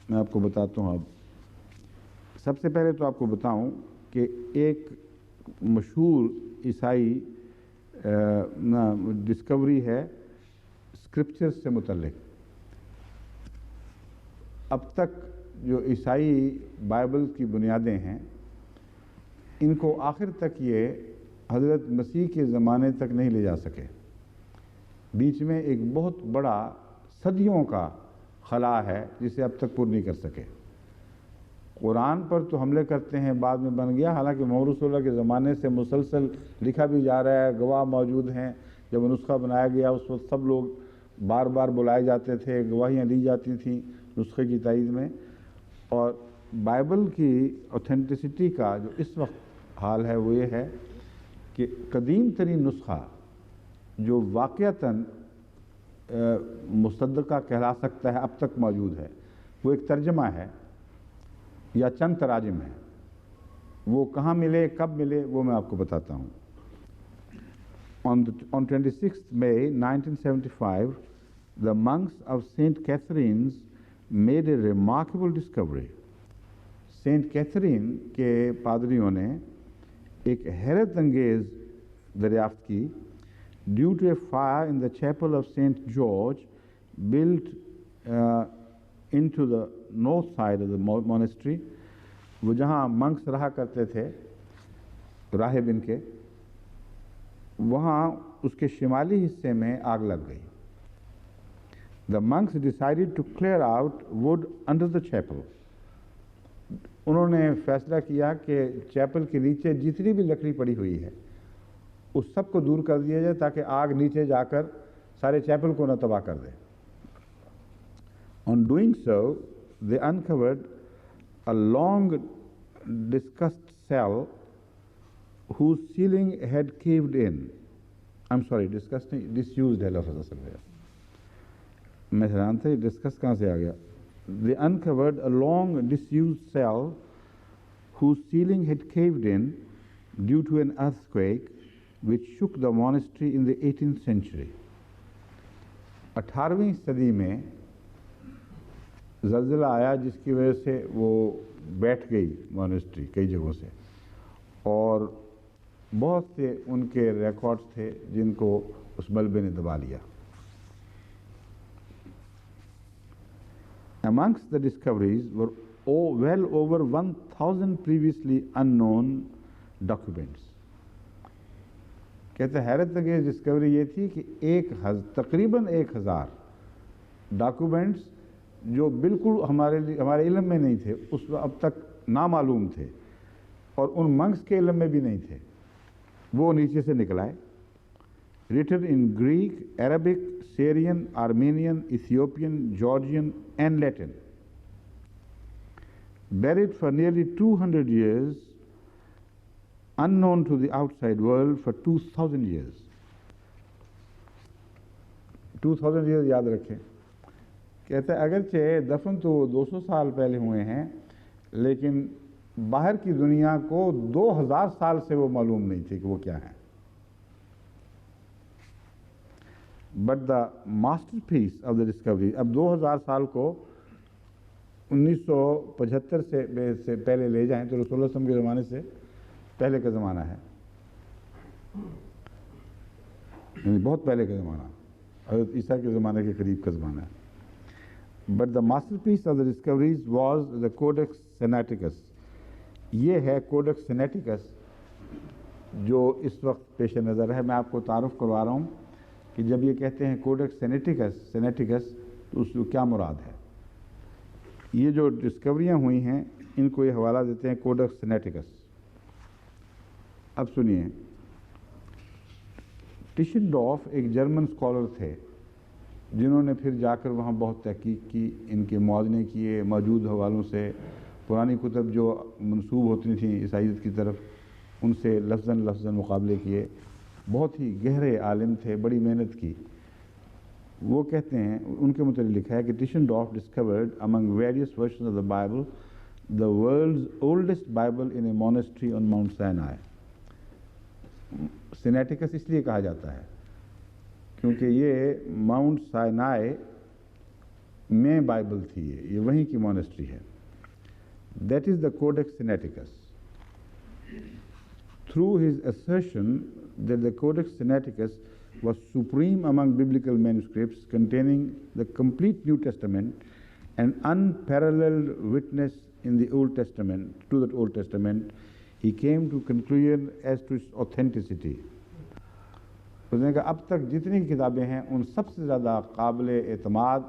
میں آپ کو بتاتا ہوں۔ اب سب سے پہلے تو آپ کو بتاؤں کہ ایک مشہور عیسائی ڈسکوری ہے اسکرپچر سے متعلق۔ اب تک جو عیسائی بائبل کی بنیادیں ہیں، ان کو آخر تک یہ حضرت مسیح کے زمانے تک نہیں لے جا سکے۔ بیچ میں ایک بہت بڑا صدیوں کا خلا ہے جسے اب تک پر نہیں کر سکے۔ قرآن پر تو حملے کرتے ہیں، بعد میں بن گیا، حالانکہ محمد رسول اللہ کے زمانے سے مسلسل لکھا بھی جا رہا ہے، گواہ موجود ہیں۔ جب وہ نسخہ بنایا گیا اس وقت سب لوگ بار بار بلائے جاتے تھے، گواہیاں لی جاتی تھیں نسخے کی تائید میں۔ اور بائبل کی اوتھینٹسٹی کا جو اس وقت حال ہے وہ یہ ہے کہ قدیم ترین نسخہ جو واقعتاً مصدقہ کہلا سکتا ہے اب تک موجود ہے، وہ ایک ترجمہ ہے یا چند تراجم ہیں. وہ کہاں ملے، کب ملے، وہ میں آپ کو بتاتا ہوں. On 26th May 1975, the monks of St. Catherine's made a remarkable discovery. Saint Catherine کے پادریوں نے ایک حیرت انگیز دریافت کی. Due to a fire in the chapel of St. George built into the north side of the monastery, وہ جہاں منکس رہا کرتے تھے راہب ان کے، وہاں اس کے شمالی حصے میں آگ لگ گئی. The monks decided to clear out wood under the chapel. انہوں نے فیصلہ کیا کہ چیپل کے نیچے جتنی بھی لکڑی پڑی ہوئی ہے اس سب کو دور کر دیا جائے تاکہ آگ نیچے جا کر سارے چیپل کو نہ تباہ کر دے. On doing so, they uncovered a long discussed cell whose ceiling had caved in. I'm sorry, disused ہے لفظ اصل ہے. میں حیران تھا یہ ڈسکس کہاں سے آ گیا. They uncovered a long disused cell whose ceiling had caved in due to an earthquake which shook the monastery in the 18th century. 18ویں صدی میں زلزلہ آیا جس کی وجہ سے وہ بیٹھ گئی مونسٹری کئی جگہوں سے، اور بہت سے ان کے ریکارڈز تھے جن کو اس ملبے نے دبا لیا. Amongst the discoveries were well over 1,000 previously unknown documents. کہتے حیرت انگیز ڈسکوری یہ تھی کہ تقریباً 1000 ڈاکومنٹس جو بالکل ہمارے علم میں نہیں تھے، اس اب تک نامعلوم تھے اور ان منکس کے علم میں بھی نہیں تھے، وہ نیچے سے نکلائے. Written in Greek, Arabic, Syrian, Armenian, Ethiopian, Georgian and Latin. Buried for nearly 200 years, unknown to the outside world for 2000 years. 2000 years یاد رکھیں. کہتے ہیں اگرچہ دفن تو 200 سال پہلے ہوئے ہیں لیکن باہر کی دنیا کو 2000 سال سے وہ معلوم نہیں تھی کہ وہ کیا ہیں. But the masterpiece of the discovery, اب 2000 سال کو 1975 سے پہلے لے جائیں تو رسول اللہ صلی اللہ علیہ وسلم کے زمانے سے پہلے کا زمانہ ہے، یعنی بہت پہلے کا زمانہ، حضرت عیسیٰ کے زمانے کے قریب کا زمانہ ہے. But the masterpiece of the discoveries was the Codex Sinaiticus. یہ ہے Codex Sinaiticus جو اس وقت پیش نظر ہے. میں آپ کو تعارف کروا رہا ہوں کہ جب یہ کہتے ہیں کوڈیکس سینیٹیکس تو اس کو کیا مراد ہے. یہ جو ڈسکوریاں ہوئی ہیں ان کو یہ حوالہ دیتے ہیں کوڈیکس سینیٹیکس. اب سنیے، ٹیشنڈورف ایک جرمن اسکالر تھے جنہوں نے پھر جا کر وہاں بہت تحقیق کی، ان کے موازنے کیے موجود حوالوں سے، پرانی کتب جو منسوب ہوتی تھیں عیسائیت کی طرف ان سے لفظاً مقابلے کیے. بہت ہی گہرے عالم تھے، بڑی محنت کی. وہ کہتے ہیں، ان کے متعلق لکھا ہے کہ ٹیشنڈورف discovered among various versions of the Bible the world's oldest Bible in a monastery on Mount Sinai. سینیٹیکس اس لیے کہا جاتا ہے کیونکہ یہ ماؤنٹ سائنائے میں بائبل تھی، یہ وہیں کی مونسٹری ہے. That is the Codex Sinaiticus. Through his assertion that the Codex Sinaiticus was supreme among biblical manuscripts containing the complete New Testament and unparalleled witness in the Old Testament, to the Old Testament, he came to conclusion as to its authenticity. اس نے کہا اب تک جتنی کتابیں ہیں ان سب سے زیادہ قابل اعتماد،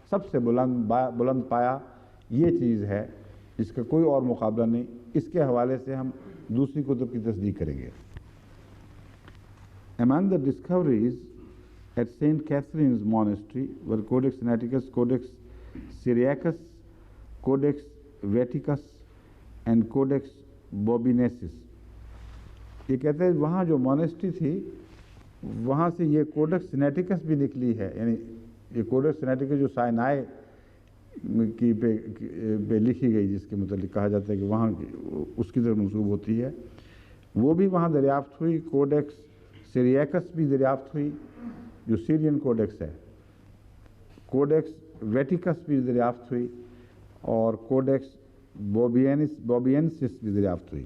سب سے بلند پایا یہ چیز ہے جس کا کوئی اور مقابلہ نہیں. اس کے حوالے سے ہم دوسری کتب کی تصدیق کریں گے. Among the discoveries at St. Catherine's Monastery were Codex Sinaiticus, Codex Syriacus, Codex Vaticus and Codex Bobinensis. یہ کہتے ہیں وہاں جو مونسٹری تھی وہاں سے یہ کوڈکس سینیٹیکس بھی نکلی ہے، یعنی یہ کوڈکس سینیٹیکس جو سائنائے کی پہ لکھی گئی، جس کے متعلق کہا جاتا ہے کہ وہاں اس کی طرف منسوب ہوتی ہے، وہ بھی وہاں دریافت ہوئی۔ کوڈیکس سیریاکس بھی دریافت ہوئی جو سیرین کوڈیکس ہے، کوڈیکس ویٹیکس بھی دریافت ہوئی، اور کوڈیکس بوبینسس بھی دریافت ہوئی۔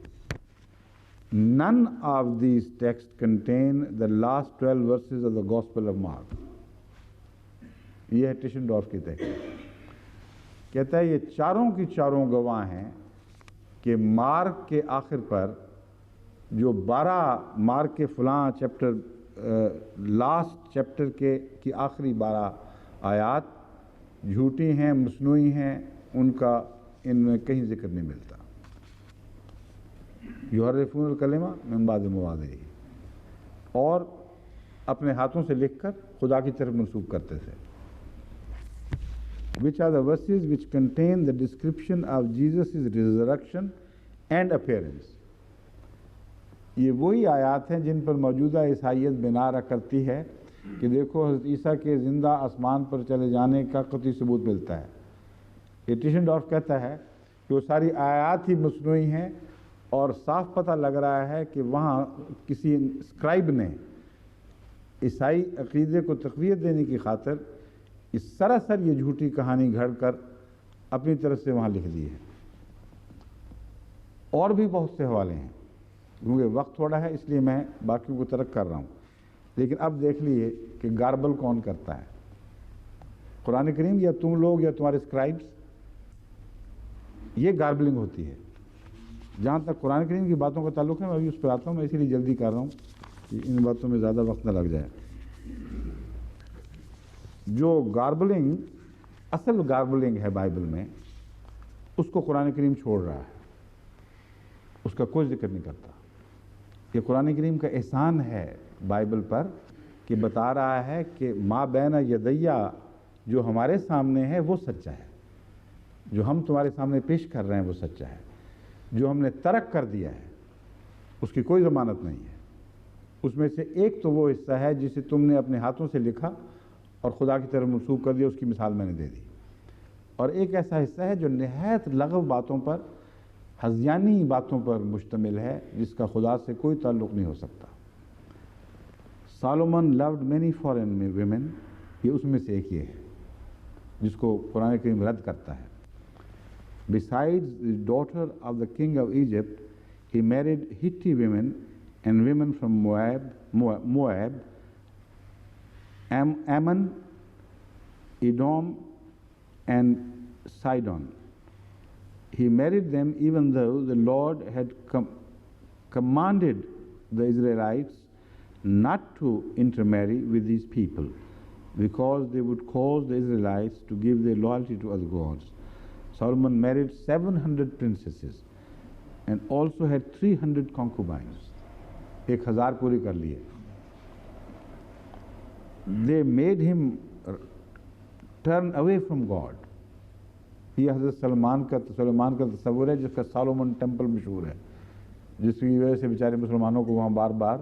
None of these texts contain the last 12 verses of the Gospel of Mark. یہ ہے ٹیشنڈورف کی تحقیق، کہتا ہے یہ چاروں کی چاروں گواہ ہیں کہ مارک کے آخر پر جو 12 مارک کے فلاں چیپٹر لاسٹ چیپٹر کی آخری 12 آیات جھوٹی ہیں، مصنوعی ہیں، ان کا ان میں کہیں ذکر نہیں ملتا۔ یحرفون الکلمہ من بعد مواضعہ، اور اپنے ہاتھوں سے لکھ کر خدا کی طرف منسوب کرتے تھے۔ Which are the verses which contain the description of Jesus' resurrection and appearance. یہ وہی آیات ہیں جن پر موجودہ عیسائیت بنا کرتی ہے کہ دیکھو حضرت عیسیٰ کے زندہ آسمان پر چلے جانے کا قطعی ثبوت ملتا ہے۔ یہ ٹیشنڈورف کہتا ہے کہ وہ ساری آیات ہی مصنوعی ہیں، اور صاف پتہ لگ رہا ہے کہ وہاں کسی اسکرائب نے عیسائی عقیدے کو تقویت دینے کی خاطر اس سراسر یہ جھوٹی کہانی گھڑ کر اپنی طرف سے وہاں لکھ دی ہے۔ اور بھی بہت سے حوالے ہیں، کیونکہ وقت تھوڑا ہے اس لیے میں باقیوں کو ترک کر رہا ہوں، لیکن اب دیکھ لیے کہ گاربل کون کرتا ہے، قرآن کریم یا تم لوگ یا تمہارے اسکرائبس؟ یہ گاربلنگ ہوتی ہے۔ جہاں تک قرآن کریم کی باتوں کا تعلق ہے میں ابھی اس پر آتا ہوں، میں اسی لیے جلدی کر رہا ہوں کہ ان باتوں میں زیادہ وقت نہ لگ جائے۔ جو گاربلنگ اصل گاربلنگ ہے بائبل میں، اس کو قرآن کریم چھوڑ رہا ہے، اس کا کوئی ذکر نہیں کرتا۔ یہ قرآن کریم کا احسان ہے بائبل پر کہ بتا رہا ہے کہ ما بین یدیہ جو ہمارے سامنے ہے وہ سچا ہے، جو ہم تمہارے سامنے پیش کر رہے ہیں وہ سچا ہے، جو ہم نے ترک کر دیا ہے اس کی کوئی ضمانت نہیں ہے۔ اس میں سے ایک تو وہ حصہ ہے جسے تم نے اپنے ہاتھوں سے لکھا اور خدا کی طرف منسوب کر دیا، اس کی مثال میں نے دے دی، اور ایک ایسا حصہ ہے جو نہایت لغو باتوں پر، ہذیانی باتوں پر مشتمل ہے، جس کا خدا سے کوئی تعلق نہیں ہو سکتا۔ Salomon loved many foreign women، یہ اس میں سے ایک یہ ہے جس کو قرآن کریم رد کرتا ہے۔ Besides the daughter of the king of Egypt, he married Hittite women and women from Moab, Ammon, Edom, and Sidon. He married them even though the Lord had commanded the Israelites not to intermarry with these people, because they would cause the Israelites to give their loyalty to other gods. Solomon married 700 princesses and also had 300 concubines. 1000 پوری کر لیے۔ They made him turn away from God. یہ حضرت سلمان کا تصور ہے جس کا سالومن ٹیمپل مشہور ہے، جس کی وجہ سے بیچارے مسلمانوں کو وہاں بار بار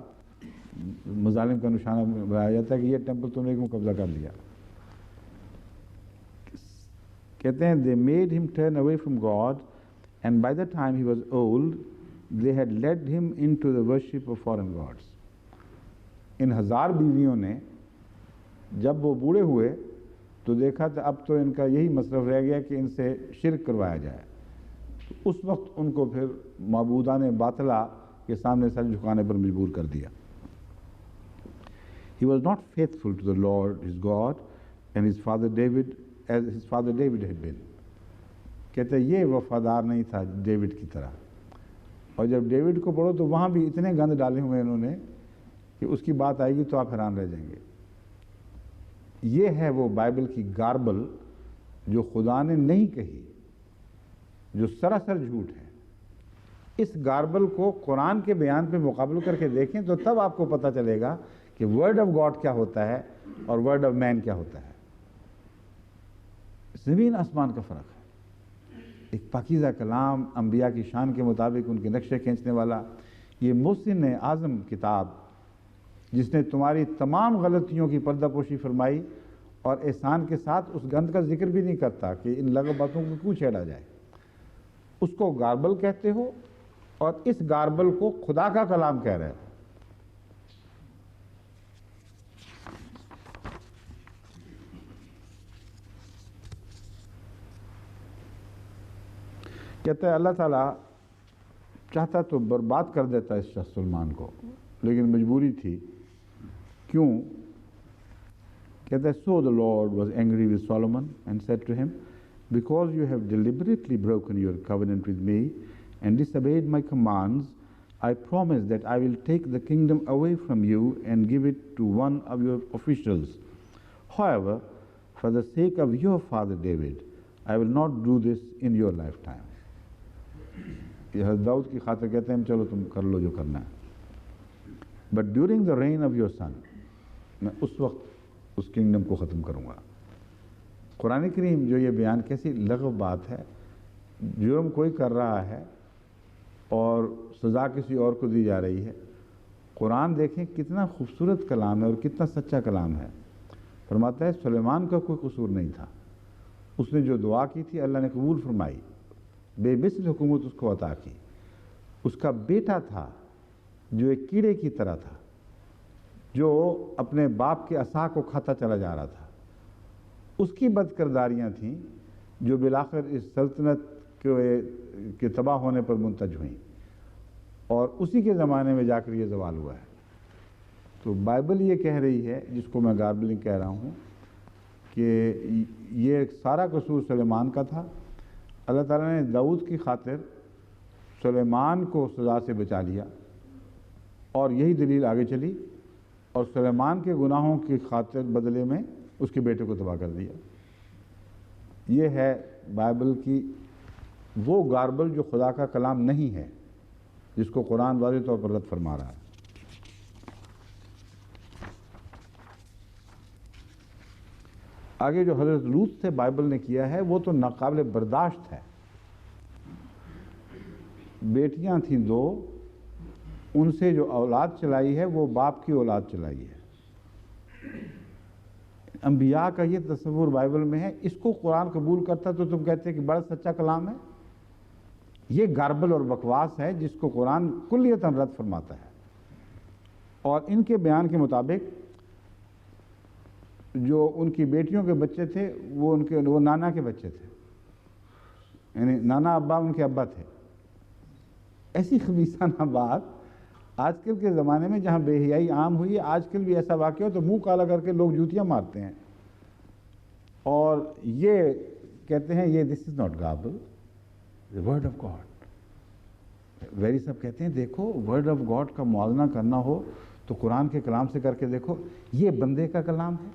مظالم کا نشانہ بنایا جاتا ہے کہ یہ ٹیمپل تم نے کیوں قبضہ کر لیا۔ کہتے ہیں they made him turn away from God, and by the time he was old they had led him into the worship of foreign gods. ان 1000 بیویوں نے جب وہ بوڑھے ہوئے تو دیکھا تو اب تو ان کا یہی مصرف رہ گیا کہ ان سے شرک کروایا جائے، تو اس وقت ان کو پھر معبودان باطلہ کے سامنے سر جھکانے پر مجبور کر دیا۔ He was not faithful to the Lord his God and his father David as his father David had been. کہتے ہیں یہ وفادار نہیں تھا ڈیوڈ کی طرح، اور جب ڈیوڈ کو پڑھو تو وہاں بھی اتنے گند ڈالے ہوئے انہوں نے کہ اس کی بات آئے گی تو آپ حیران رہ جائیں گے۔ یہ ہے وہ بائبل کی گاربل جو خدا نے نہیں کہی، جو سراسر جھوٹ ہے۔ اس گاربل کو قرآن کے بیان پہ مقابل کر کے دیکھیں تو تب آپ کو پتہ چلے گا کہ ورڈ آف گاڈ کیا ہوتا ہے اور ورڈ آف مین کیا ہوتا ہے۔ زمین آسمان کا فرق ہے۔ ایک پاکیزہ کلام، انبیاء کی شان کے مطابق ان کے نقشے کھینچنے والا، یہ محسن اعظم کتاب جس نے تمہاری تمام غلطیوں کی پردہ پوشی فرمائی اور احسان کے ساتھ اس گند کا ذکر بھی نہیں کرتا کہ ان لغو باتوں کو کیوں چھیڑا جائے. اس کو گاربل کہتے ہو اور اس گاربل کو خدا کا کلام کہہ رہے ہیں. کہتا ہے اللہ تعالیٰ چاہتا تو برباد کر دیتا اس شخص سلمان کو، لیکن مجبوری تھی. کیوں؟ کہتا ہے So the Lord was angry with Solomon and said to him, Because you have deliberately broken your covenant with me and disobeyed my commands, I promise that I will take the kingdom away from you and give it to one of your officials. However, for the sake of your father David, I will not do this in your lifetime. یہ حضرت داؤد کی خاطر کہتے ہیں چلو تم کر لو جو کرنا ہے. But during the reign of your son, میں اس وقت اس کنگڈم کو ختم کروں گا. قرآن کریم جو یہ بیان کیسی لغو بات ہے، جرم کوئی کر رہا ہے اور سزا کسی اور کو دی جا رہی ہے. قرآن دیکھیں کتنا خوبصورت کلام ہے اور کتنا سچا کلام ہے. فرماتا ہے سلیمان کا کوئی قصور نہیں تھا، اس نے جو دعا کی تھی اللہ نے قبول فرمائی، بے مثل حکومت اس کو عطا کی. اس کا بیٹا تھا جو ایک کیڑے کی طرح تھا، جو اپنے باپ کے عصا کو کھاتا چلا جا رہا تھا. اس کی بد کرداریاں تھیں جو بالآخر اس سلطنت کے تباہ ہونے پر منتج ہوئیں، اور اسی کے زمانے میں جا کر یہ زوال ہوا ہے. تو بائبل یہ کہہ رہی ہے، جس کو میں گاربلنگ کہہ رہا ہوں، کہ یہ سارا قصور سلیمان کا تھا. اللہ تعالیٰ نے داؤد کی خاطر سلیمان کو سزا سے بچا لیا، اور یہی دلیل آگے چلی، اور سلیمان کے گناہوں کی خاطر بدلے میں اس کے بیٹے کو تباہ کر دیا. یہ ہے بائبل کی وہ گاربل جو خدا کا کلام نہیں ہے، جس کو قرآن واضح طور پر رد فرما رہا ہے. آگے جو حضرت لوط سے بائبل نے کیا ہے وہ تو ناقابل برداشت ہے. بیٹیاں تھیں 2، ان سے جو اولاد چلائی ہے وہ باپ کی اولاد چلائی ہے. انبیاء کا یہ تصور بائبل میں ہے. اس کو قرآن قبول کرتا تو تم کہتے کہ بڑا سچا کلام ہے. یہ گاربل اور بکواس ہے جس کو قرآن کلیتاً رد فرماتا ہے. اور ان کے بیان کے مطابق جو ان کی بیٹیوں کے بچے تھے وہ نانا کے بچے تھے، یعنی نانا ابا ان کے ابا تھے. ایسی خبیثانہ بات آج کل کے زمانے میں جہاں بے حیائی عام ہوئی ہے، آج کل بھی ایسا واقعہ ہو تو منہ کالا کر کے لوگ جوتیاں مارتے ہیں اور یہ کہتے ہیں یہ this is not garble, the word of God. ویری صاحب کہتے ہیں دیکھو ورڈ آف گاڈ کا موازنہ کرنا ہو تو قرآن کے کلام سے کر کے دیکھو. یہ بندے کا کلام ہے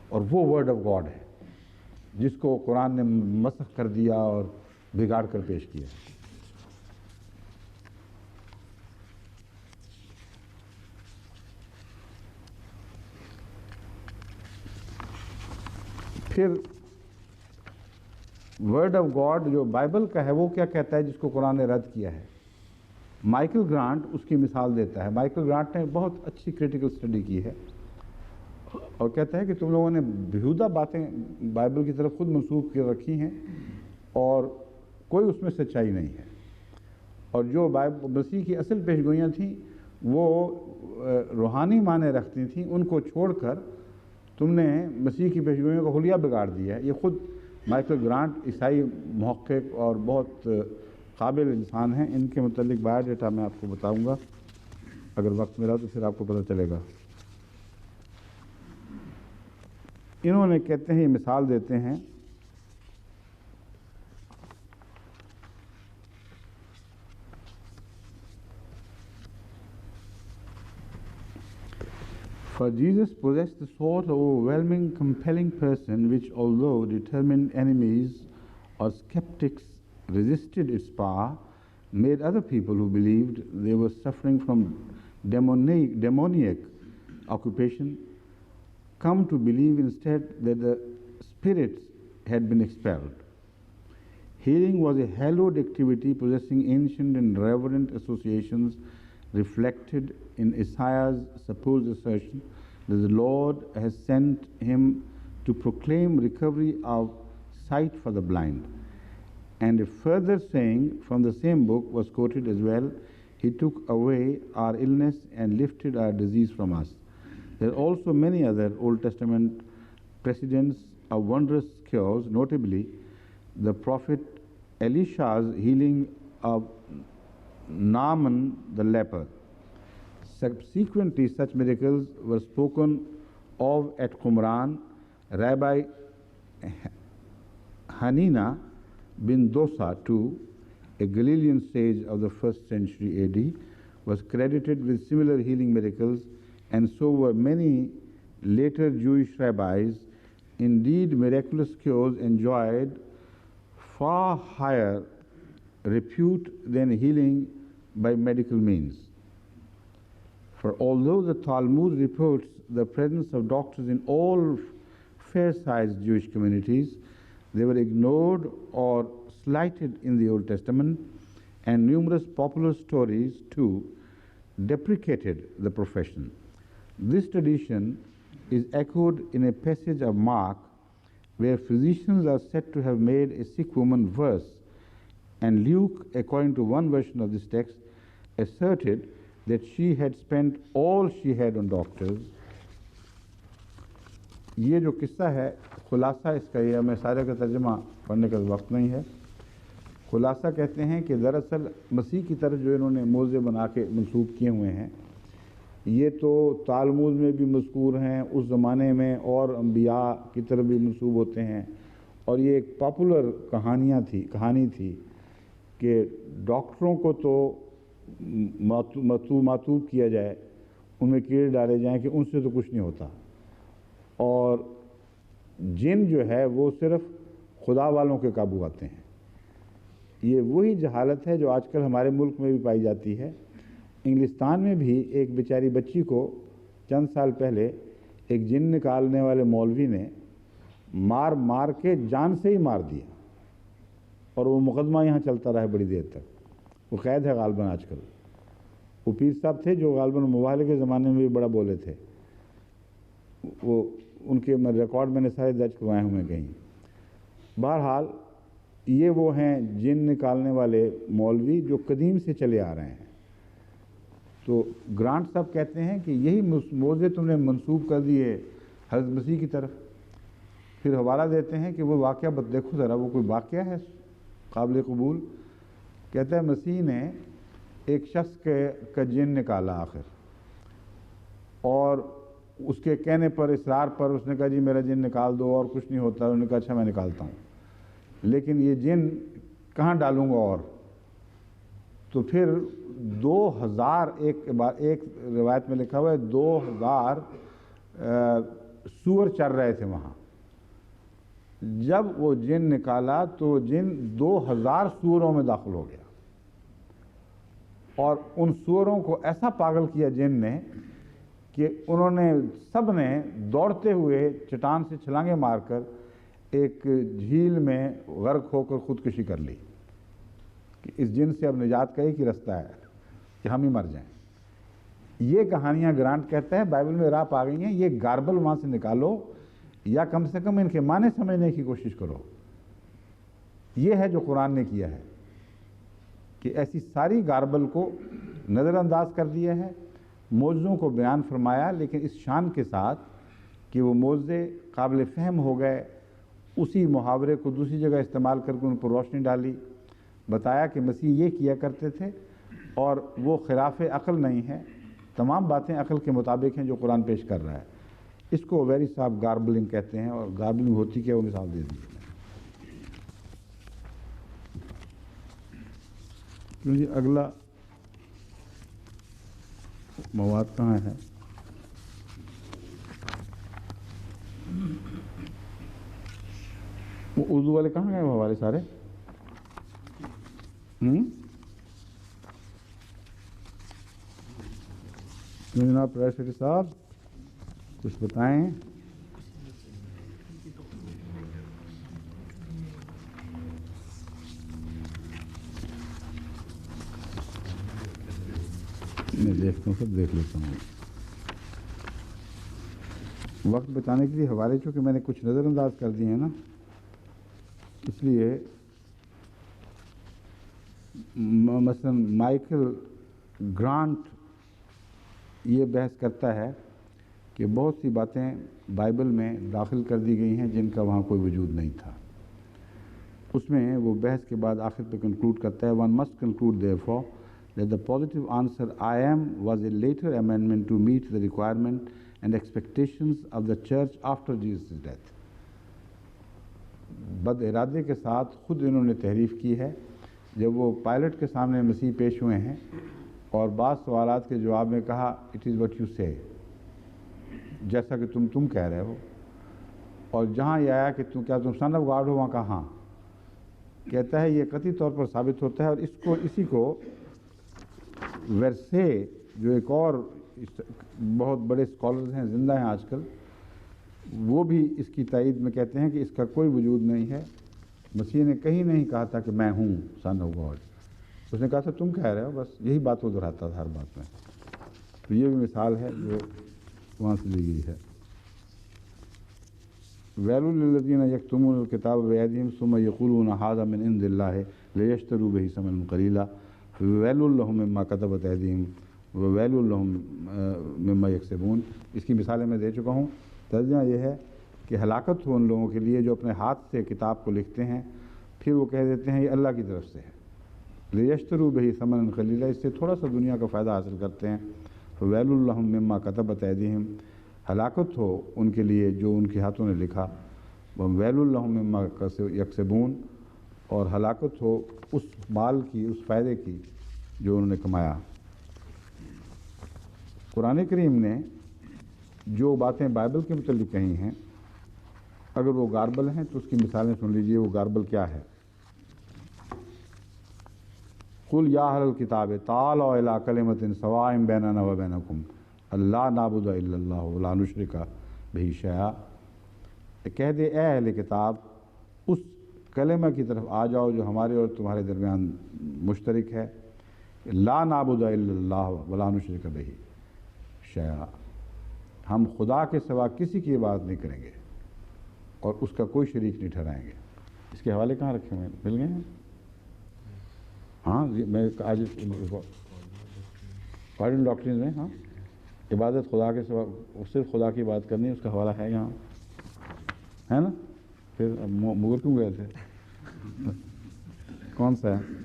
اور وہ ورڈ آف گاڈ ہے جس کو قرآن نے مسخ کر دیا اور بگاڑ کر پیش کیا. پھر ورڈ آف گاڈ جو بائبل کا ہے وہ کیا کہتا ہے جس کو قرآن نے رد کیا ہے. مائیکل گرانٹ اس کی مثال دیتا ہے. مائیکل گرانٹ نے بہت اچھی کریٹیکل اسٹڈی کی ہے اور کہتا ہے کہ تم لوگوں نے بیہودہ باتیں بائبل کی طرف خود منسوب کر رکھی ہیں اور کوئی اس میں سچائی نہیں ہے. اور جو مسیح کی اصل پیشگوئیاں تھیں وہ روحانی معنی رکھتی تھیں، ان کو چھوڑ کر تم نے مسیح کی پیشگوئیوں کا حلیہ بگاڑ دیا ہے. یہ خود مائیکل گرانٹ عیسائی محقق اور بہت قابل انسان ہیں. ان کے متعلق بایو ڈیٹا میں آپ کو بتاؤں گا، اگر وقت ملا تو پھر آپ کو پتہ چلے گا. انہوں نے کہتے ہیں، یہ مثال دیتے ہیں For Jesus possessed the sort of overwhelming, compelling person which, although determined enemies or skeptics resisted its power, made other people who believed they were suffering from demoniac occupation come to believe instead that the spirits had been expelled. Healing was a hallowed activity possessing ancient and reverent associations reflected in Isaiah's supposed assertion that the Lord has sent him to proclaim recovery of sight for the blind. And a further saying from the same book was quoted as well: He took away our illness and lifted our disease from us. There are also many other Old Testament precedents of wondrous cures, notably the prophet Elisha's healing of Naaman the leper. Subsequently, such miracles were spoken of at Qumran. Rabbi Hanina bin Dosa, too, a Galilean sage of the 1st century AD, was credited with similar healing miracles, and so were many later Jewish rabbis. Indeed, miraculous cures enjoyed far higher repute than healing by medical means. For although the Talmud reports the presence of doctors in all fair-sized Jewish communities, they were ignored or slighted in the Old Testament, and numerous popular stories, too, deprecated the profession. This tradition is echoed in a passage of Mark, where physicians are said to have made a sick woman worse, and Luke, according to one version of this text, asserted that she had spent all she had on doctors. یہ جو قصہ ہے خلاصہ اس کا یہ میں سارے کا ترجمہ پڑھنے کا وقت نہیں ہے. خلاصہ کہتے ہیں کہ دراصل مسیح کی طرف جو انہوں نے موضوع بنا کے منسوب کیے ہوئے ہیں یہ تو تالمود میں بھی مذکور ہیں, اس زمانے میں اور انبیاء کی طرف بھی منسوب ہوتے ہیں, اور یہ ایک پاپولر کہانی تھی کہ ڈاکٹروں کو تو معطوب کیا جائے, ان میں کیڑے ڈالے جائیں کہ ان سے تو کچھ نہیں ہوتا, اور جن جو ہے وہ صرف خدا والوں کے قابو آتے ہیں. یہ وہی جہالت ہے جو آج کل ہمارے ملک میں بھی پائی جاتی ہے. انگلستان میں بھی ایک بیچاری بچی کو چند سال پہلے ایک جن نکالنے والے مولوی نے مار کے جان سے ہی مار دیا, اور وہ مقدمہ یہاں چلتا رہا بڑی دیر تک. وہ قید ہے غالباً آج کل. وہ پیر صاحب تھے جو غالباً مباہلے کے زمانے میں بھی بڑا بولے تھے. وہ ان کے ریکارڈ میں نے سارے درج کروائے ہوئے ہیں کہیں. بہرحال یہ وہ ہیں جن نکالنے والے مولوی جو قدیم سے چلے آ رہے ہیں. تو گرانٹ صاحب کہتے ہیں کہ یہی موضوع تم نے منسوب کر دیے حضرت مسیح کی طرف. پھر حوالہ دیتے ہیں کہ وہ واقعہ دیکھو ذرا, وہ کوئی واقعہ ہے قابل قبول. کہتا ہے مسیح نے ایک شخص کا جن نکالا آخر, اور اس کے کہنے پر, اصرار پر اس نے کہا جی میرا جن نکال دو اور کچھ نہیں ہوتا. انہوں نے کہا اچھا میں نکالتا ہوں, لیکن یہ جن کہاں ڈالوں گا؟ اور تو پھر 2000 ایک روایت میں لکھا ہوا ہے 2000 سور چر رہے تھے وہاں. جب وہ جن نکالا تو جن 2000 سوروں میں داخل ہو گیا, اور ان سوروں کو ایسا پاگل کیا جن نے کہ انہوں نے سب نے دوڑتے ہوئے چٹان سے چھلانگیں مار کر ایک جھیل میں غرق ہو کر خودکشی کر لی کہ اس جن سے اب نجات کا ایک ہی رستہ ہے کہ ہم ہی مر جائیں. یہ کہانیاں گرانٹ کہتا ہے بائبل میں راپ آ گئی ہیں, یہ گاربل وہاں سے نکالو یا کم سے کم ان کے معنی سمجھنے کی کوشش کرو. یہ ہے جو قرآن نے کیا ہے کہ ایسی ساری گاربل کو نظر انداز کر دیا ہے, موضوعوں کو بیان فرمایا, لیکن اس شان کے ساتھ کہ وہ موضوع قابل فہم ہو گئے. اسی محاورے کو دوسری جگہ استعمال کر کے ان پر روشنی ڈالی, بتایا کہ مسیح یہ کیا کرتے تھے اور وہ خلاف عقل نہیں ہے, تمام باتیں عقل کے مطابق ہیں جو قرآن پیش کر رہا ہے. اس کو ویری صاحب گاربلنگ کہتے ہیں, اور گاربلنگ ہوتی کیا وہ مثال دے دیجیے. جی اگلا مواد کہاں ہے؟ وہ اردو والے کہاں گئے وہ حوالے سارے؟ جناب پریسیڈنٹ صاحب کچھ بتائیں. نہیں دیکھتا ہوں، سب دیکھ لیتا ہوں. وقت بچانے کے لیے حوالے چونکہ میں نے کچھ نظر انداز کر دیے ہیں نا، اس لیے مثلا مائیکل گرانٹ یہ بحث کرتا ہے کہ بہت سی باتیں بائبل میں داخل کر دی گئی ہیں جن کا وہاں کوئی وجود نہیں تھا. اس میں وہ بحث کے بعد آخر پہ کنکلوڈ کرتا ہے، one must conclude therefore that the positive answer I am was a later amendment to meet the requirement and expectations of the church after Jesus' death. بد ارادے کے ساتھ خود انہوں نے تحریف کی ہے. جب وہ پائلٹ کے سامنے مسیح پیش ہوئے ہیں اور بعض سوالات کے جواب میں کہا اٹ از وٹ یو سے، جیسا کہ تم کہہ رہے ہو، اور جہاں یہ آیا کہ کیا تم سن آف گاڈ ہو، وہاں کہا ہاں، کہتا ہے یہ قطعی طور پر ثابت ہوتا ہے. اور اسی کو ورسے جو ایک اور بہت بڑے اسکالرز ہیں، زندہ ہیں آج کل، وہ بھی اس کی تائید میں کہتے ہیں کہ اس کا کوئی وجود نہیں ہے. مسیح نے کہیں نہیں کہا تھا کہ میں ہوں سن آف گاڈ، اس نے کہا تھا تم کہہ رہے ہو، بس یہی بات وہ دہراتا تھا ہر بات میں. تو یہ بھی مثال ہے جو وہاں سے لی گئی ہے. ویل للذین یکتمون الکتاب بایدیہم ثم یقولون ھذا من عند اللہ لیشتروا بہ ثمنا قلیلا ویل لہم مما کتبت ایدیہم وویل لہم مما یکسبون. اس کی مثالیں میں دے چکا ہوں. ترجمہ یہ ہے کہ ہلاکت ہو ان لوگوں کے لیے جو اپنے ہاتھ سے کتاب کو لکھتے ہیں پھر وہ کہہ دیتے ہیں یہ اللہ کی طرف سے ہے. لیشتروا بہ ثمنا قلیلا، اس سے تھوڑا سا دنیا کا فائدہ حاصل کرتے ہیں. ویل لہم مما کتبت ایدیہم، ہلاکت ہو ان کے لیے جو ان کے ہاتھوں نے لکھا. ویل لہم مما یکسبون، اور ہلاکت ہو اس مال کی، اس فائدے کی جو انہوں نے کمایا. قرآن کریم نے جو باتیں بائبل کے متعلق کہی ہیں اگر وہ گاربل ہیں تو اس کی مثالیں سن لیجئے. وہ گاربل کیا ہے؟ قل یا اہل الکتاب تعالوا الی کلمۃ سواء بیننا وبینکم اللہ نعبد الا اللہ ولا نشرک بہ شیئا. کہہ دے اے اہل کتاب اس کلمہ کی طرف آ جاؤ جو ہمارے اور تمہارے درمیان مشترک ہے. لا نعبد الا اللہ ولا نشرک بہ شیئا، ہم خدا کے سوا کسی کی عبادت نہیں کریں گے اور اس کا کوئی شریک نہیں ٹھہرائیں گے. اس کے حوالے کہاں رکھے ہوئے ہیں؟ مل گئے ہیں؟ ہاں میں آج فارن ڈاکٹرنز میں، ہاں عبادت خدا کے سوا، صرف خدا کی بات کرنی، اس کا حوالہ ہے یہاں، ہے نا؟ پھر مغل کیوں گئے تھے؟ کون سا ہے؟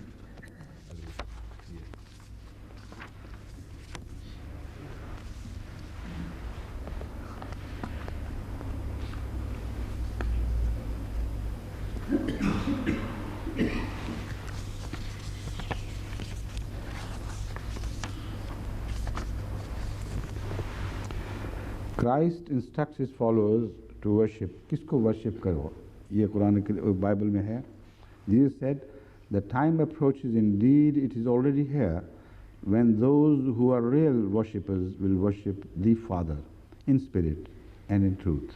Christ instructs his followers to worship. کس کو ورشپ کرو؟ یہ قرآن بائبل میں ہے. Jesus said, the time approaches indeed, it is already here, when those who are real worshippers will worship the Father in spirit and in truth.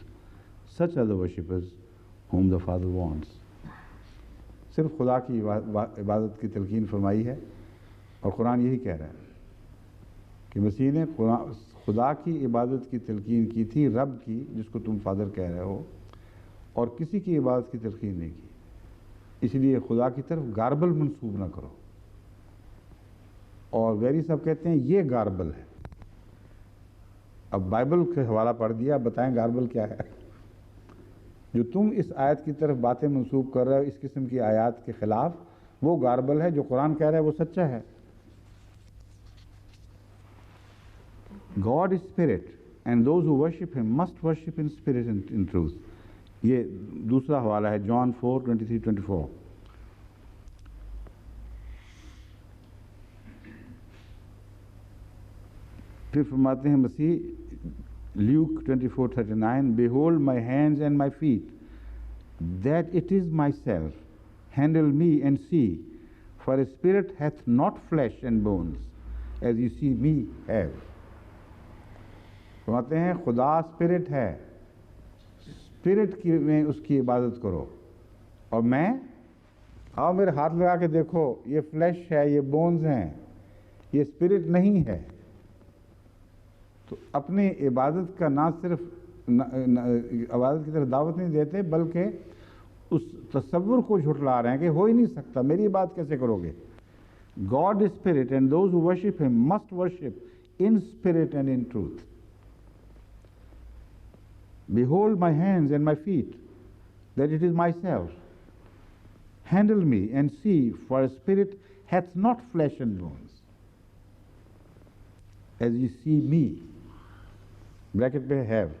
Such are the worshippers whom the Father wants. صرف خدا کی عبادت کی تلقین فرمائی ہے اور قرآن یہی کہہ رہا ہے کہ مسیح نے خدا کی عبادت کی تلقین کی تھی، رب کی جس کو تم فادر کہہ رہے ہو، اور کسی کی عبادت کی تلقین نہیں کی. اس لیے خدا کی طرف گاربل منسوب نہ کرو. اور ویری صاحب کہتے ہیں یہ گاربل ہے. اب بائبل کے حوالہ پڑھ دیا، اب بتائیں گاربل کیا ہے؟ جو تم اس آیت کی طرف باتیں منسوب کر رہے ہو اس قسم کی آیات کے خلاف، وہ گاربل ہے. جو قرآن کہہ رہا ہے وہ سچا ہے. God is spirit and those who worship him must worship in spirit and in truth. یہ دوسرا حوالہ ہے جان 4:23-24. پھر فرماتے ہیں مسیح Luke 24:39 Behold my hands and my feet, that it is myself, handle me and see, for a spirit hath not flesh and bones, as you see me have. فرماتے ہیں خدا اسپرٹ ہے، اسپرٹ کی میں اس کی عبادت کرو، اور میں آؤ میرے ہاتھ لگا کے دیکھو، یہ فلیش ہے، یہ بونز ہیں، یہ اسپرٹ نہیں ہے. تو اپنی عبادت کا نہ صرف عبادت کی طرف دعوت نہیں دیتے بلکہ اس تصور کو جھٹلا رہے ہیں کہ ہو ہی نہیں سکتا، میری بات کیسے کرو گے؟ God is spirit and those who worship him must worship in spirit and in truth. Behold my hands and my feet, that it is myself. Handle me and see, for a spirit hath not flesh and bones, as ye see me. Bracket pe have.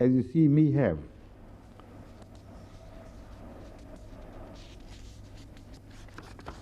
As you see me have.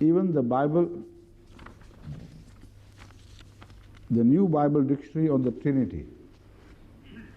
Even the Bible, the new Bible dictionary on the Trinity,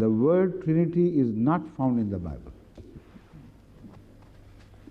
The word Trinity is not found in the Bible.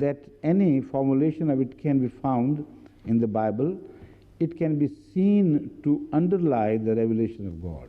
that any formulation of it can be found in the Bible, it can be seen to underlie the revelation of God.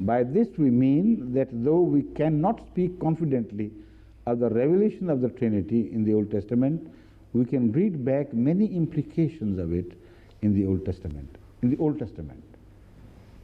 By this we mean that though we cannot speak confidently of the revelation of the Trinity in the Old Testament, we can read back many implications of it in the Old Testament.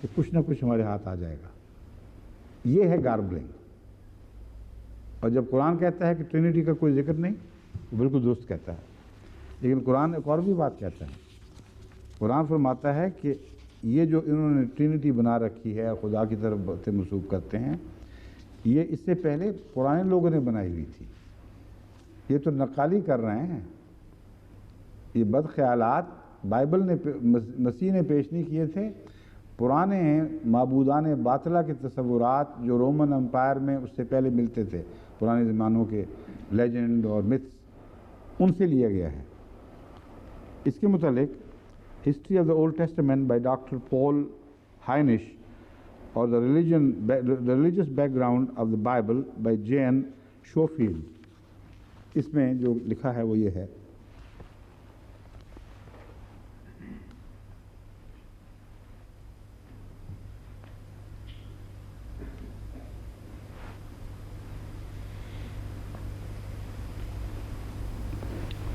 کہ کچھ نہ کچھ ہمارے ہاتھ آ جائے گا. یہ ہے گاربلنگ. اور جب قرآن کہتا ہے کہ ٹرینٹی کا کوئی ذکر نہیں، وہ بالکل درست کہتا ہے. لیکن قرآن ایک اور بھی بات کہتا ہے. قرآن فرماتا ہے کہ یہ جو انہوں نے ٹرینٹی بنا رکھی ہے، خدا کی طرف سے منسوب کرتے ہیں، یہ اس سے پہلے پرانے لوگوں نے بنائی ہوئی تھی. یہ تو نقالی کر رہے ہیں. یہ بد خیالات بائبل نے مسیح نے پیش نہیں کیے تھے. پرانے معبودان باطلہ کے تصورات جو رومن امپائر میں اس سے پہلے ملتے تھے، پرانے زمانوں کے لیجنڈ اور متھس، ان سے لیا گیا ہے. اس کے متعلق history of the Old Testament by doctor Paul Heinisch اور the religious background of the Bible by J N Schofield, اس میں جو لکھا ہے وہ یہ ہے.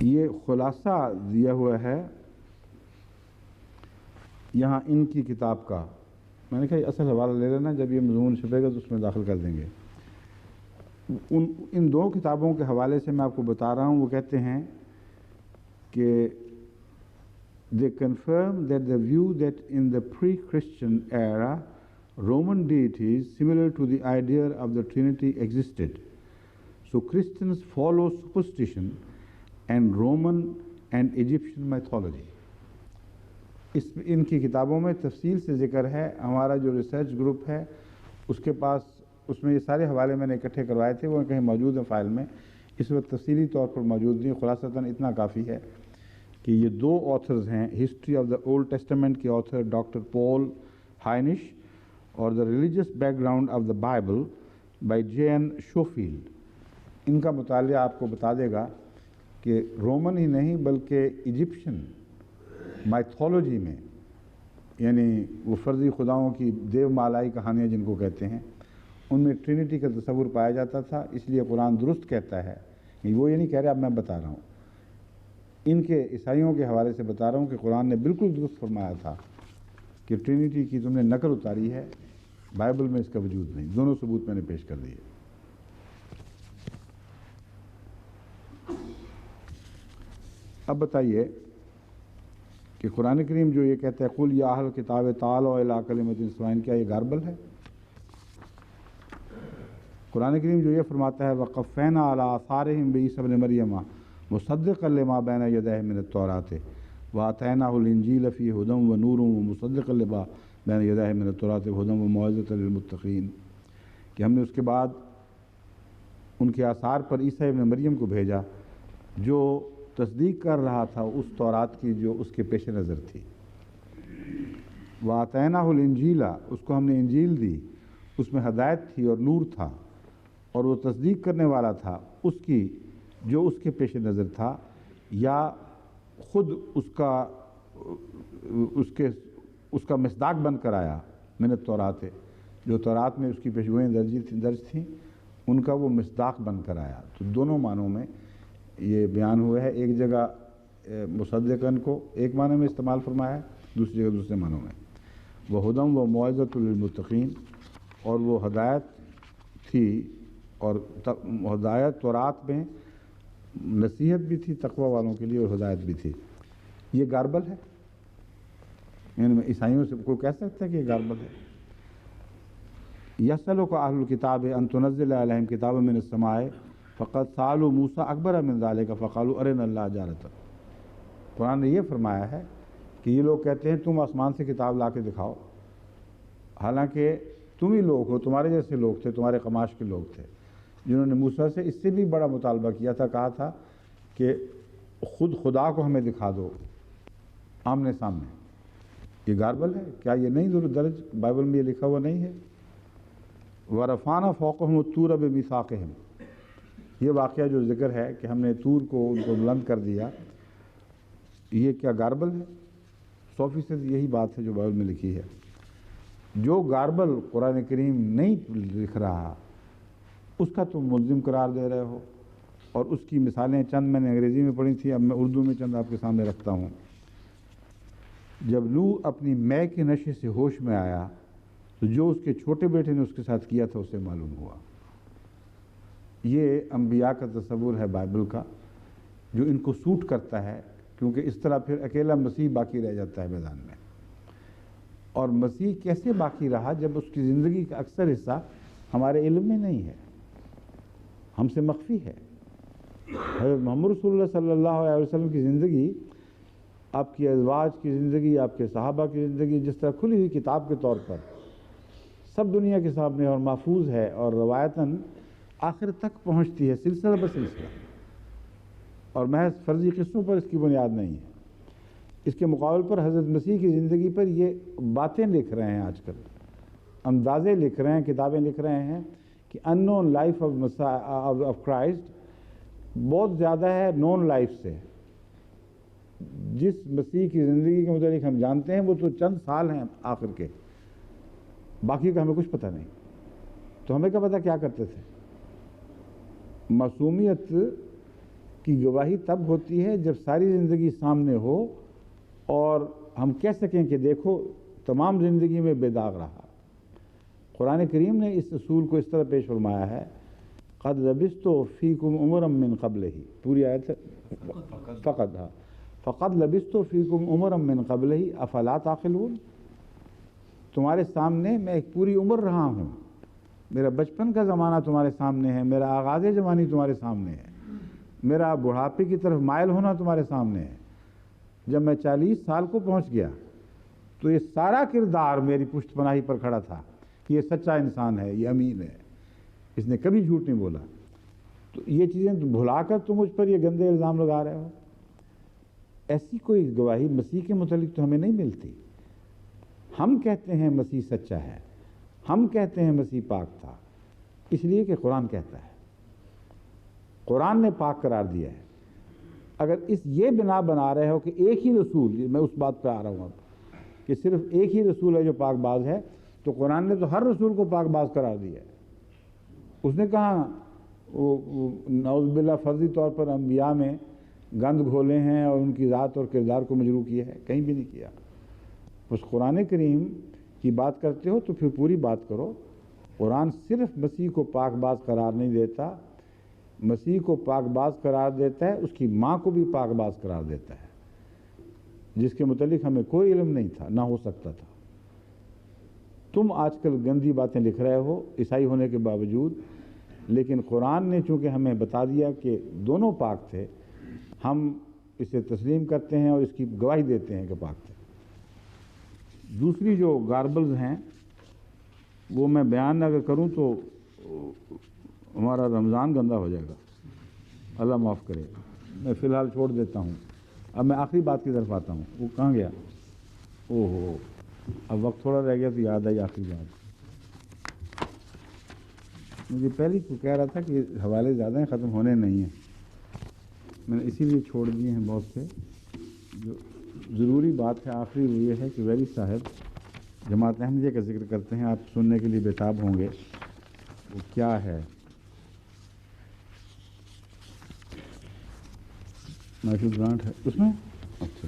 یہ خلاصہ دیا ہوا ہے یہاں ان کی کتاب کا. میں نے کہا یہ اصل حوالہ لے لینا، جب یہ مضمون چھپے گا تو اس میں داخل کر دیں گے. ان دو کتابوں کے حوالے سے میں آپ کو بتا رہا ہوں. وہ کہتے ہیں کہ they confirm that the view that in the pre-Christian era Roman deities similar to the idea of the Trinity existed. So Christians follow superstition and Roman and Egyptian mythology. ان کی کتابوں میں تفصیل سے ذکر ہے. ہمارا جو ریسرچ گروپ ہے اس کے پاس اس میں یہ سارے حوالے میں نے اکٹھے کروائے تھے، وہ کہیں موجود ہیں فائل میں. اس وقت تفصیلی طور پر موجود نہیں. خلاصتاً اتنا کافی ہے کہ یہ دو آتھرز ہیں. History of the Old Testament کے آتھر ڈاکٹر پول ہائنش اور the religious background of the Bible by J N Schofield. ان کا مطالعہ آپ کو بتا دے گا کہ رومن ہی نہیں بلکہ ایجپشن مائتھولوجی میں، یعنی وہ فرضی خداؤں کی دیو مالائی کہانیاں جن کو کہتے ہیں، ان میں ٹرینٹی کا تصور پایا جاتا تھا. اس لیے قرآن درست کہتا ہے. وہ یہ نہیں کہہ رہے، اب میں بتا رہا ہوں. ان کے عیسائیوں کے حوالے سے بتا رہا ہوں کہ قرآن نے بالکل درست فرمایا تھا کہ ٹرینٹی کی تم نے نقل اتاری ہے، بائبل میں اس کا وجود نہیں. دونوں ثبوت میں نے پیش کر دیے. اب بتائیے کہ قرآن کریم جو یہ کہتا ہے قل یا اہل کتاب تعالوا الی کلمۃ سواء، کیا یہ گاربل ہے؟ قرآن کریم جو یہ فرماتا ہے وقفینا علی آثارہم بعیسی ابن مریم مصدقا لما بین یدیہ من التوراۃ وآتیناہ الانجیل فیہ ھدی ونور ومصدقا لما بین یدیہ من التوراۃ ھدی وموعظۃ للمتقین، کہ ہم نے اس کے بعد ان کے آثار پر عیسی ابن مریم کو بھیجا جو تصدیق کر رہا تھا اس تورات کی جو اس کے پیش نظر تھی. وآتیناہ الانجیل، اس کو ہم نے انجیل دی، اس میں ہدایت تھی اور نور تھا، اور وہ تصدیق کرنے والا تھا اس کی جو اس کے پیش نظر تھا، یا خود اس کا مصداق بن کر آیا من التورات، جو تورات میں اس کی پیشگوئیں درج تھیں ان کا وہ مصداق بن کر آیا. تو دونوں معنوں میں یہ بیان ہوا ہے. ایک جگہ مصدقن کو ایک معنی میں استعمال فرمایا ہے، دوسری جگہ دوسرے معنوں میں. وہ ھدی و موعظۃ للمتقین، اور وہ ہدایت تھی، اور ہدایت تورات میں نصیحت بھی تھی تقوی والوں کے لیے اور ہدایت بھی تھی. یہ گاربل ہے؟ یعنی عیسائیوں سے کوئی کہہ سکتا ہے کہ یہ گاربل ہے؟ یسألک اہل الکتاب ان تنزل علیہم کتابا من السماء فقد سألوا موسیٰ اکبر من ذلک فقالوا ارنا اللہ جارۃ. قرآن نے یہ فرمایا ہے کہ یہ لوگ کہتے ہیں تم آسمان سے کتاب لا کے دکھاؤ، حالانکہ تم ہی لوگ ہو، تمہارے جیسے لوگ تھے، تمہارے قماش کے لوگ تھے جنہوں نے موسیٰ سے اس سے بھی بڑا مطالبہ کیا تھا. کہا تھا کہ خود خدا کو ہمیں دکھا دو آمنے سامنے. یہ گاربل ہے؟ کیا یہ نہیں درج بائبل میں یہ لکھا ہوا نہیں ہے؟ وَرَفَعْنَا فَوْقَهُمُ الطُّورَ بِمِيثَاقِهِمْ، یہ واقعہ جو ذکر ہے کہ ہم نے طور کو ان کو بلند کر دیا، یہ کیا گاربل ہے؟ 100% یہی بات ہے جو بائبل میں لکھی ہے. جو گاربل قرآن کریم نہیں لکھ رہا اس کا تم ملزم قرار دے رہے ہو. اور اس کی مثالیں چند میں نے انگریزی میں پڑھی تھی، اب میں اردو میں چند آپ کے سامنے رکھتا ہوں. جب نوح اپنی مے کے نشے سے ہوش میں آیا تو جو اس کے چھوٹے بیٹے نے اس کے ساتھ کیا تھا اسے معلوم ہوا۔ یہ انبیاء کا تصور ہے بائبل کا، جو ان کو سوٹ کرتا ہے، کیونکہ اس طرح پھر اکیلا مسیح باقی رہ جاتا ہے میدان میں۔ اور مسیح کیسے باقی رہا جب اس کی زندگی کا اکثر حصہ ہمارے علم میں نہیں ہے، ہم سے مخفی ہے۔ حضرت محمد رسول اللہ صلی اللہ علیہ وسلم کی زندگی، آپ کی ازواج کی زندگی، آپ کے صحابہ کی زندگی جس طرح کھلی ہوئی کتاب کے طور پر سب دنیا کے سامنے اور محفوظ ہے، اور روایتاً آخر تک پہنچتی ہے سلسلہ بسلسلہ، اور محض فرضی قصوں پر اس کی بنیاد نہیں ہے۔ اس کے مقابل پر حضرت مسیح کی زندگی پر یہ باتیں لکھ رہے ہیں، آج کل اندازے لکھ رہے ہیں، کتابیں لکھ رہے ہیں کہ ان نون لائف آف کرائسٹ بہت زیادہ ہے نون لائف سے۔ جس مسیح کی زندگی کے متعلق ہم جانتے ہیں وہ تو چند سال ہیں آخر کے، باقی کا ہمیں کچھ پتہ نہیں۔ تو ہمیں کیا پتہ کیا کرتے تھے؟ معصومیت کی گواہی تب ہوتی ہے جب ساری زندگی سامنے ہو اور ہم کہہ سکیں کہ دیکھو تمام زندگی میں بے داغ رہا۔ قرآن کریم نے اس اصول کو اس طرح پیش فرمایا ہے، قد لبثت فیکم عمرا من قبلہ، پوری آیت فقد لبثت فیکم عمرا من قبلہ افلا تعقلون، تمہارے سامنے میں ایک پوری عمر رہا ہوں، میرا بچپن کا زمانہ تمہارے سامنے ہے، میرا آغاز جوانی تمہارے سامنے ہے، میرا بڑھاپے کی طرف مائل ہونا تمہارے سامنے ہے۔ جب میں 40 سال کو پہنچ گیا تو یہ سارا کردار میری پشت پناہی پر کھڑا تھا کہ یہ سچا انسان ہے، یہ امین ہے، اس نے کبھی جھوٹ نہیں بولا۔ تو یہ چیزیں بھلا کر تم مجھ پر یہ گندے الزام لگا رہے ہو۔ ایسی کوئی گواہی مسیح کے متعلق تو ہمیں نہیں ملتی۔ ہم کہتے ہیں مسیح سچا ہے، ہم کہتے ہیں مسیح پاک تھا، اس لیے کہ قرآن کہتا ہے، قرآن نے پاک قرار دیا ہے۔ اگر یہ بنا بنا رہے ہو کہ ایک ہی رسول، میں اس بات پہ آ رہا ہوں اب، کہ صرف ایک ہی رسول ہے جو پاک باز ہے، تو قرآن نے تو ہر رسول کو پاک باز قرار دیا ہے۔ اس نے کہا نعوذ باللہ فرضی طور پر انبیاء میں گند گھولے ہیں اور ان کی ذات اور کردار کو مجروح کیا ہے؟ کہیں بھی نہیں کیا۔ بس قرآن کریم کی بات کرتے ہو تو پھر پوری بات کرو۔ قرآن صرف مسیح کو پاک باز قرار نہیں دیتا، مسیح کو پاک باز قرار دیتا ہے، اس کی ماں کو بھی پاک باز قرار دیتا ہے، جس کے متعلق ہمیں کوئی علم نہیں تھا، نہ ہو سکتا تھا۔ تم آج کل گندی باتیں لکھ رہے ہو عیسائی ہونے کے باوجود، لیکن قرآن نے چونکہ ہمیں بتا دیا کہ دونوں پاک تھے، ہم اسے تسلیم کرتے ہیں اور اس کی گواہی دیتے ہیں کہ پاک تھے۔ دوسری جو گاربلز ہیں وہ میں بیان اگر کروں تو ہمارا رمضان گندا ہو جائے گا، اللہ معاف کرے۔ میں فی الحال چھوڑ دیتا ہوں۔ اب میں آخری بات کی طرف آتا ہوں۔ وہ کہاں گیا؟ اوہو، اب وقت تھوڑا رہ گیا تو یاد آئی آخری بات۔ مجھے پہلے تو کہہ رہا تھا کہ حوالے زیادہ ہیں، ختم ہونے نہیں ہیں، میں نے اسی لیے چھوڑ دیے ہیں بہت سے۔ جو ضروری بات ہے آخری وہ یہ ہے کہ ویری صاحب جماعت احمدیہ کا ذکر کرتے ہیں، آپ سننے کے لیے بےتاب ہوں گے۔ وہ کیا ہے؟ نیشنل گرانٹ ہے اس میں؟ اچھا،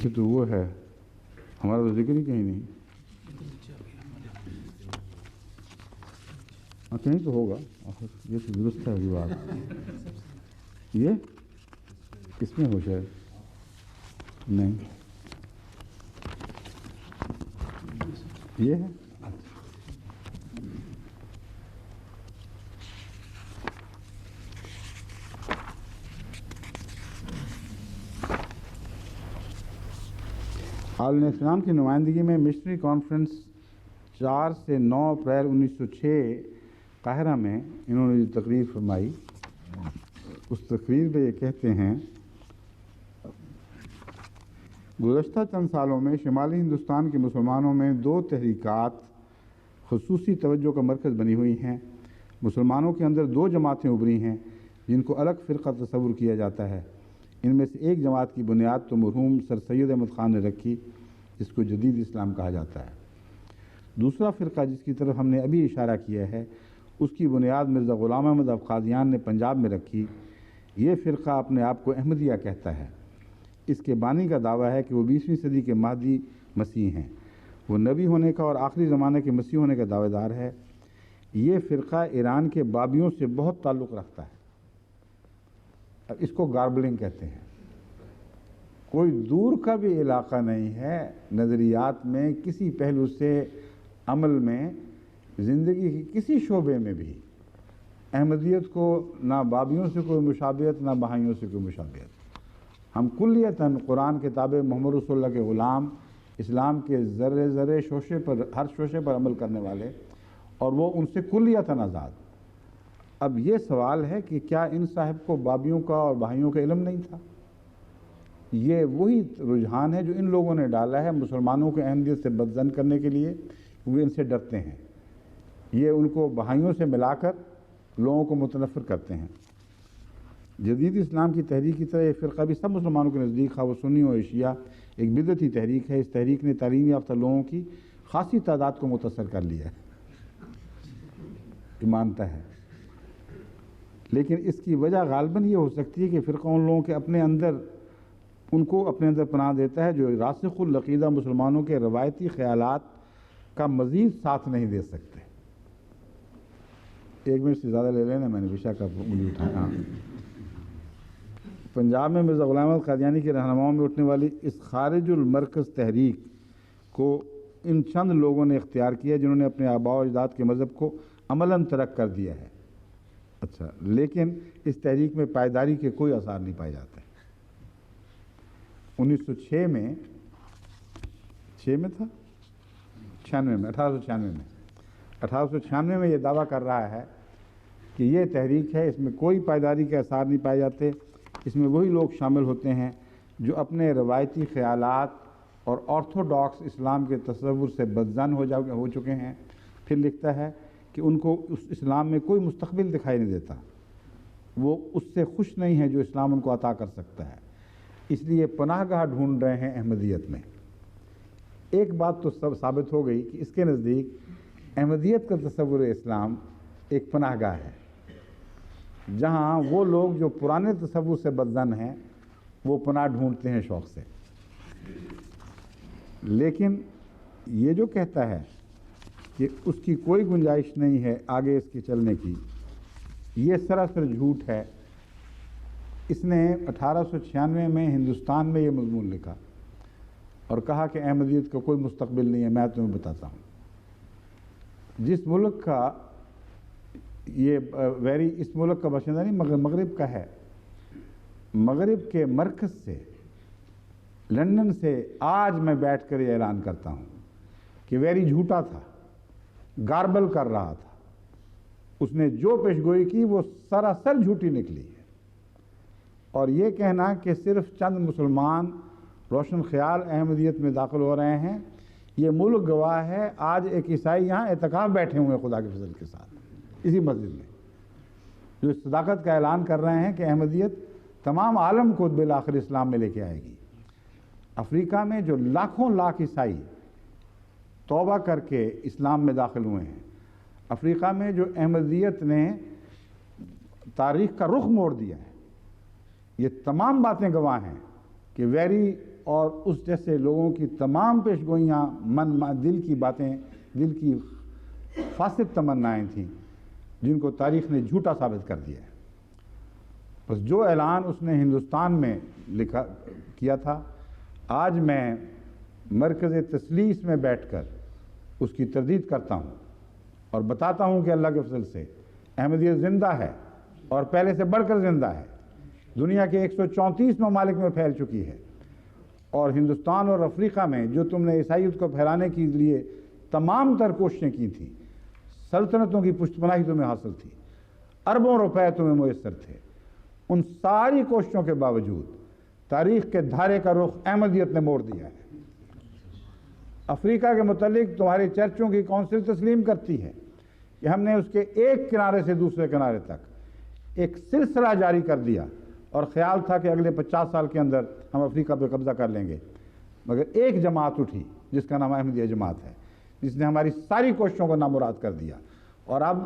یہ تو وہ ہے، ہمارا تو ذکر ہی کہیں نہیں۔ ہاں کہیں تو ہوگا، آخر یہ تو درست ہے ابھی بات۔ یہ کس میں ہو شاید نہیں، یہ ہے۔ عالم اسلام کی نمائندگی میں مشنری کانفرنس 4 سے 9 اپریل 1906 قاہرہ میں انہوں نے جو تقریر فرمائی، اس تقریر میں یہ کہتے ہیں، گزشتہ چند سالوں میں شمالی ہندوستان کے مسلمانوں میں 2 تحریکات خصوصی توجہ کا مرکز بنی ہوئی ہیں۔ مسلمانوں کے اندر 2 جماعتیں ابھری ہیں جن کو الگ فرقہ تصور کیا جاتا ہے۔ ان میں سے ایک جماعت کی بنیاد تو مرحوم سر سید احمد خان نے رکھی، جس کو جدید اسلام کہا جاتا ہے۔ دوسرا فرقہ جس کی طرف ہم نے ابھی اشارہ کیا ہے، اس کی بنیاد مرزا غلام احمد قادیان نے پنجاب میں رکھی۔ یہ فرقہ اپنے آپ کو احمدیہ کہتا ہے۔ اس کے بانی کا دعویٰ ہے کہ وہ 20ویں صدی کے مہدی مسیح ہیں، وہ نبی ہونے کا اور آخری زمانے کے مسیح ہونے کا دعوے دار ہے۔ یہ فرقہ ایران کے بابیوں سے بہت تعلق رکھتا ہے۔ اب اس کو گاربلنگ کہتے ہیں۔ کوئی دور کا بھی علاقہ نہیں ہے نظریات میں، کسی پہلو سے، عمل میں، زندگی کے کسی شعبے میں بھی احمدیت کو نہ بابیوں سے کوئی مشابہت، نہ بہائیوں سے کوئی مشابہت۔ ہم کلیتاً قرآن کتاب محمد رسول اللہ کے غلام، اسلام کے ذرے ذرے شوشے پر، ہر شوشے پر عمل کرنے والے، اور وہ ان سے کلیتاً آزاد۔ اب یہ سوال ہے کہ کیا ان صاحب کو بابیوں کا اور بہائیوں کا علم نہیں تھا؟ یہ وہی رجحان ہے جو ان لوگوں نے ڈالا ہے مسلمانوں کو احمدیت سے بدظن کرنے کے لیے، وہ ان سے ڈرتے ہیں۔ یہ ان کو بہائیوں سے ملا کر لوگوں کو متنفر کرتے ہیں۔ جدید اسلام کی تحریک کی طرح یہ فرقہ بھی سب مسلمانوں کے نزدیک، خواہ وہ سنی ہو یا شیعہ، ایک بدعتی تحریک ہے۔ اس تحریک نے تعلیم یافتہ لوگوں کی خاصی تعداد کو متاثر کر لیا ہے، یہ مانتا ہے۔ لیکن اس کی وجہ غالباً یہ ہو سکتی ہے کہ فرقہ ان لوگوں کے اپنے اندر پناہ دیتا ہے جو راسخ العقیدہ مسلمانوں کے روایتی خیالات کا مزید ساتھ نہیں دے سکتے۔ 1 منٹ سے زیادہ لے لینا، میں نے وشا کا انگلی اٹھایا۔ پنجاب میں مرزا غلام احمد قادیانی کے رہنماؤں میں اٹھنے والی اس خارج المرکز تحریک کو ان چند لوگوں نے اختیار کیا جنہوں نے اپنے آباء و اجداد کے مذہب کو عملاً ترک کر دیا ہے۔ اچھا، لیکن اس تحریک میں پائیداری کے کوئی آثار نہیں پائے جاتے۔ 1906 میں 1896 میں یہ دعویٰ کر رہا ہے کہ یہ تحریک ہے، اس میں کوئی پائیداری کے آثار نہیں پائے جاتے، اس میں وہی لوگ شامل ہوتے ہیں جو اپنے روایتی خیالات اور آرتھوڈاکس اسلام کے تصور سے بدظن ہو چکے ہیں۔ پھر لکھتا ہے کہ ان کو اس اسلام میں کوئی مستقبل دکھائی نہیں دیتا، وہ اس سے خوش نہیں ہیں جو اسلام ان کو عطا کر سکتا ہے، اس لیے پناہ گاہ ڈھونڈ رہے ہیں احمدیت میں۔ ایک بات تو ثابت ہو گئی کہ اس کے نزدیک احمدیت کا تصور اسلام ایک پناہ گاہ ہے، جہاں وہ لوگ جو پرانے تصور سے بدظن ہیں وہ پناہ ڈھونڈتے ہیں شوق سے۔ لیکن یہ جو کہتا ہے کہ اس کی کوئی گنجائش نہیں ہے آگے اس کے چلنے کی، یہ سراسر جھوٹ ہے۔ اس نے 1896 میں ہندوستان میں یہ مضمون لکھا اور کہا کہ احمدیت کا کوئی مستقبل نہیں ہے۔ میں تمہیں بتاتا ہوں، جس ملک کا یہ ویری، اس ملک کا باشندہ نہیں، مگر مغرب کا ہے، مغرب کے مرکز سے، لندن سے آج میں بیٹھ کر یہ اعلان کرتا ہوں کہ ویری جھوٹا تھا، گاربل کر رہا تھا، اس نے جو پیشگوئی کی وہ سراسر جھوٹی نکلی ہے۔ اور یہ کہنا کہ صرف چند مسلمان روشن خیال احمدیت میں داخل ہو رہے ہیں، یہ ملک گواہ ہے۔ آج ایک عیسائی یہاں اعتکاف بیٹھے ہوئے ہیں خدا کے فضل کے ساتھ اسی مسجد میں، جو اس صداقت کا اعلان کر رہے ہیں کہ احمدیت تمام عالم کو بالآخر اسلام میں لے کے آئے گی۔ افریقہ میں جو لاکھوں لاکھ عیسائی توبہ کر کے اسلام میں داخل ہوئے ہیں، افریقہ میں جو احمدیت نے تاریخ کا رخ موڑ دیا ہے، یہ تمام باتیں گواہ ہیں کہ ویری اور اس جیسے لوگوں کی تمام پیشگوئیاں دل کی باتیں، دل کی فاسد تمنائیں تھیں جن کو تاریخ نے جھوٹا ثابت کر دیا ہے۔ بس جو اعلان اس نے ہندوستان میں کیا تھا، آج میں مرکز تثلیث میں بیٹھ کر اس کی تردید کرتا ہوں اور بتاتا ہوں کہ اللہ کے فضل سے احمدیت زندہ ہے اور پہلے سے بڑھ کر زندہ ہے، دنیا کے 134 ممالک میں پھیل چکی ہے، اور ہندوستان اور افریقہ میں جو تم نے عیسائیت کو پھیلانے کے لیے تمام تر کوششیں کی تھیں، سلطنتوں کی پشت پناہی تمہیں حاصل تھی، اربوں روپے تمہیں میسر تھے، ان ساری کوششوں کے باوجود تاریخ کے دھارے کا رخ احمدیت نے موڑ دیا ہے۔ افریقہ کے متعلق تمہارے چرچوں کی کونسل تسلیم کرتی ہے کہ ہم نے اس کے ایک کنارے سے دوسرے کنارے تک ایک سلسلہ جاری کر دیا، اور خیال تھا کہ اگلے 50 سال کے اندر ہم افریقہ پہ قبضہ کر لیں گے، مگر ایک جماعت اٹھی جس کا نام احمدیہ جماعت ہے، جس نے ہماری ساری کوششوں کو نامراد کر دیا، اور اب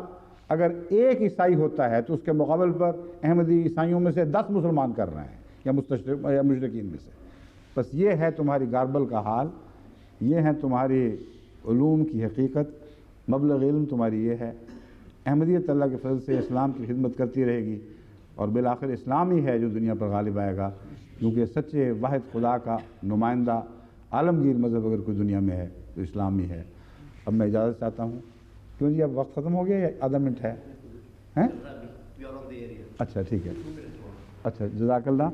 اگر ایک عیسائی ہوتا ہے تو اس کے مقابل پر احمدی عیسائیوں میں سے 10 مسلمان کر رہے ہیں یا مشرکین میں سے. بس یہ ہے تمہاری گاربل کا حال، یہ ہے تمہاری علوم کی حقیقت، مبلغ علم تمہاری یہ ہے. احمدیت اللہ کے فضل سے اسلام کی خدمت کرتی رہے گی اور بالآخر اسلام ہی ہے جو دنیا پر غالب آئے گا، کیونکہ سچے واحد خدا کا نمائندہ عالمگیر مذہب اگر کوئی دنیا میں ہے تو اسلام ہی ہے. اب میں اجازت چاہتا ہوں. کیوں جی اب وقت ختم ہو گیا یا آدھا منٹ ہے؟ اچھا ٹھیک ہے. اچھا جزاک اللہ.